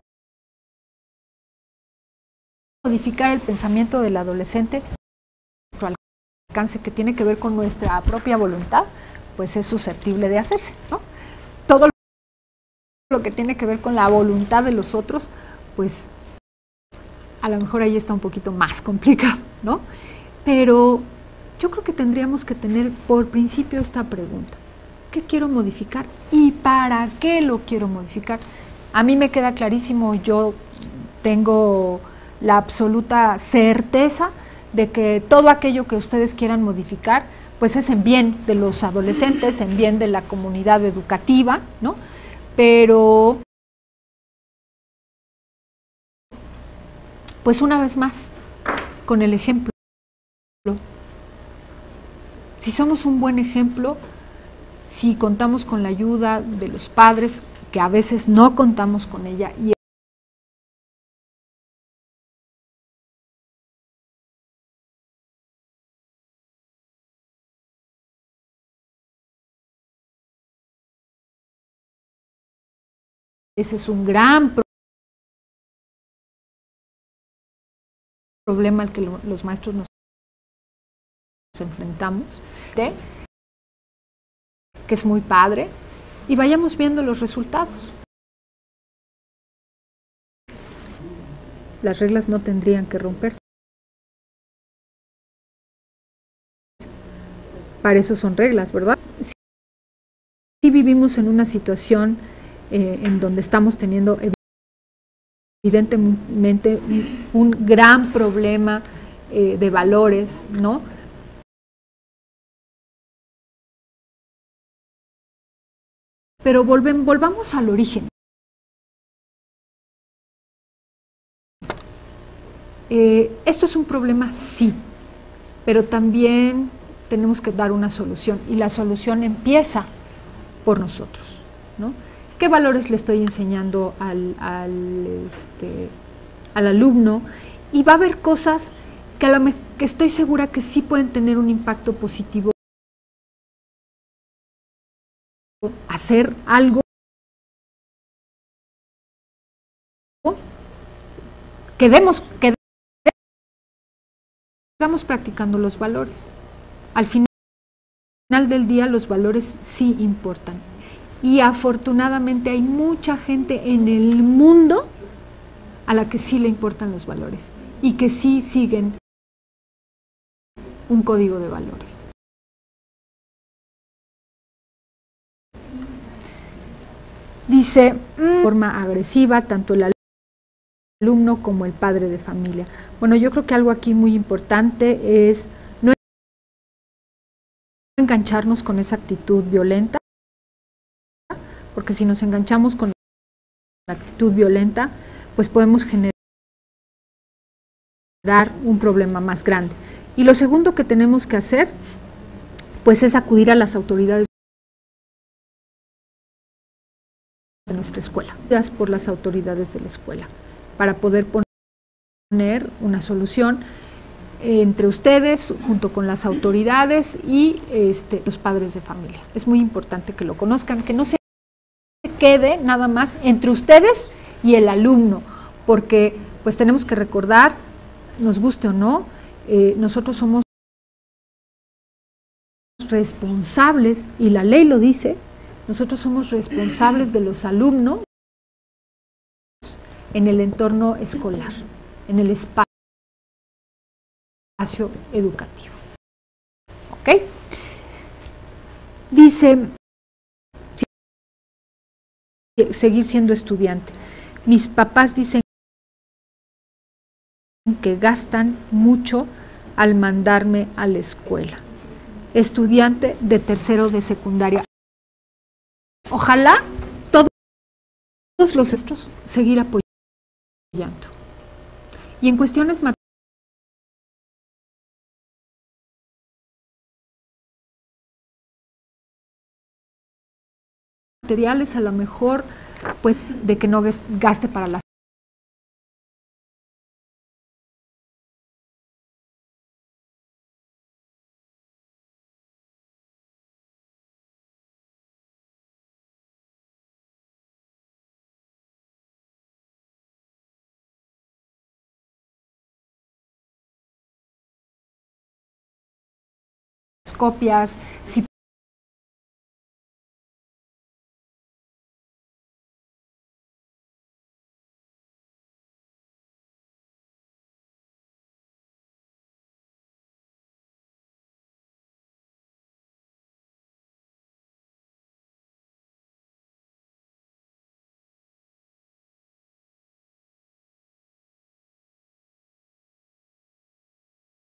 modificar el pensamiento del adolescente? Nuestro alcance, que tiene que ver con nuestra propia voluntad, pues es susceptible de hacerse, ¿no? Todo lo que tiene que ver con la voluntad de los otros, pues a lo mejor ahí está un poquito más complicado, ¿no? Pero yo creo que tendríamos que tener por principio esta pregunta: ¿qué quiero modificar y para qué lo quiero modificar? A mí me queda clarísimo, yo tengo la absoluta certeza de que todo aquello que ustedes quieran modificar, pues es en bien de los adolescentes, en bien de la comunidad educativa, ¿no? Pero, pues una vez más, con el ejemplo. Si somos un buen ejemplo, si contamos con la ayuda de los padres, que a veces no contamos con ella, y ese es un gran problema al que los maestros nos enfrentamos, que es muy padre, y vayamos viendo los resultados. las reglas no tendrían que romperse. Para eso son reglas, ¿verdad? Si vivimos en una situación en donde estamos teniendo evidentemente un gran problema de valores, ¿no? Pero volvamos al origen. Esto es un problema, sí, pero también tenemos que dar una solución, y la solución empieza por nosotros, ¿no? ¿Qué valores le estoy enseñando al alumno? Y va a haber cosas que estoy segura que sí pueden tener un impacto positivo. Hacer algo quedemos practicando los valores. Al final del día los valores sí importan, y afortunadamente hay mucha gente en el mundo a la que sí le importan los valores y que sí siguen un código de valores. Dice, de forma agresiva, tanto el alumno como el padre de familia. Bueno, yo creo que algo aquí muy importante es no engancharnos con esa actitud violenta, porque si nos enganchamos con la actitud violenta, pues podemos generar un problema más grande. Y lo segundo que tenemos que hacer, pues es acudir a las autoridades de nuestra escuela, por las autoridades de la escuela, para poder poner una solución entre ustedes, junto con las autoridades y los padres de familia. Es muy importante que lo conozcan, que no se quede nada más entre ustedes y el alumno, porque pues tenemos que recordar, nos guste o no, nosotros somos responsables, y la ley lo dice, nosotros somos responsables de los alumnos en el entorno escolar, en el espacio educativo. ¿Ok? Dice, seguir siendo estudiante. Mis papás dicen que gastan mucho al mandarme a la escuela. Estudiante de tercero de secundaria. Ojalá todos los maestros seguir apoyando. Y en cuestiones materiales, a lo mejor pues de que no gaste para las copias, si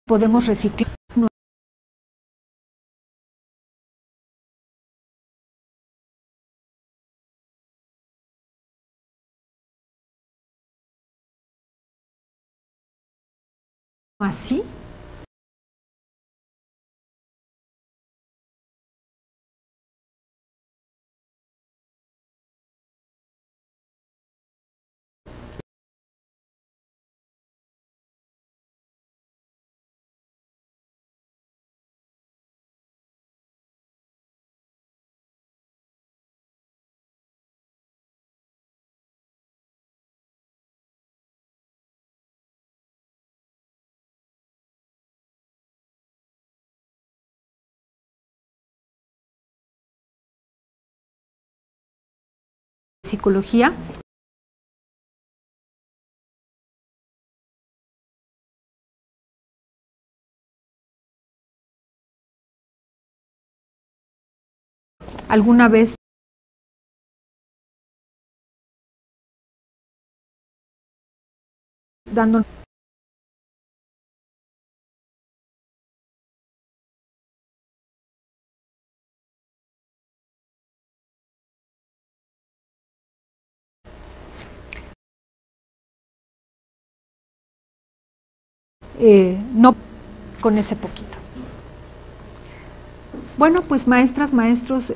podemos reciclar así. Psicología. alguna vez dando no con ese poquito. Bueno, pues maestras, maestros,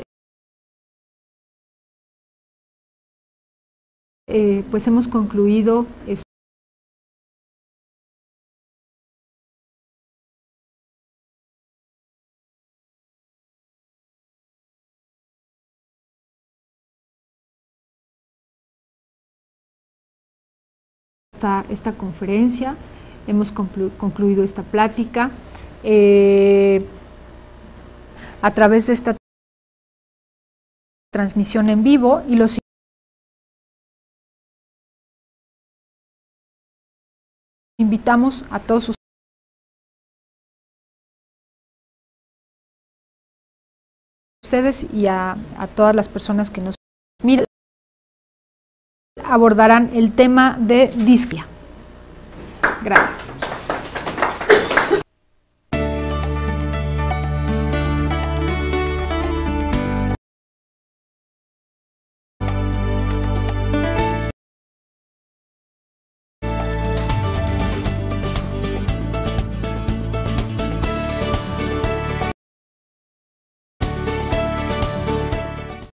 pues hemos concluido esta conferencia, hemos concluido esta plática. A través de esta transmisión en vivo, y los invitamos a todos ustedes y a todas las personas que nos miran, abordarán el tema de disquia. Gracias.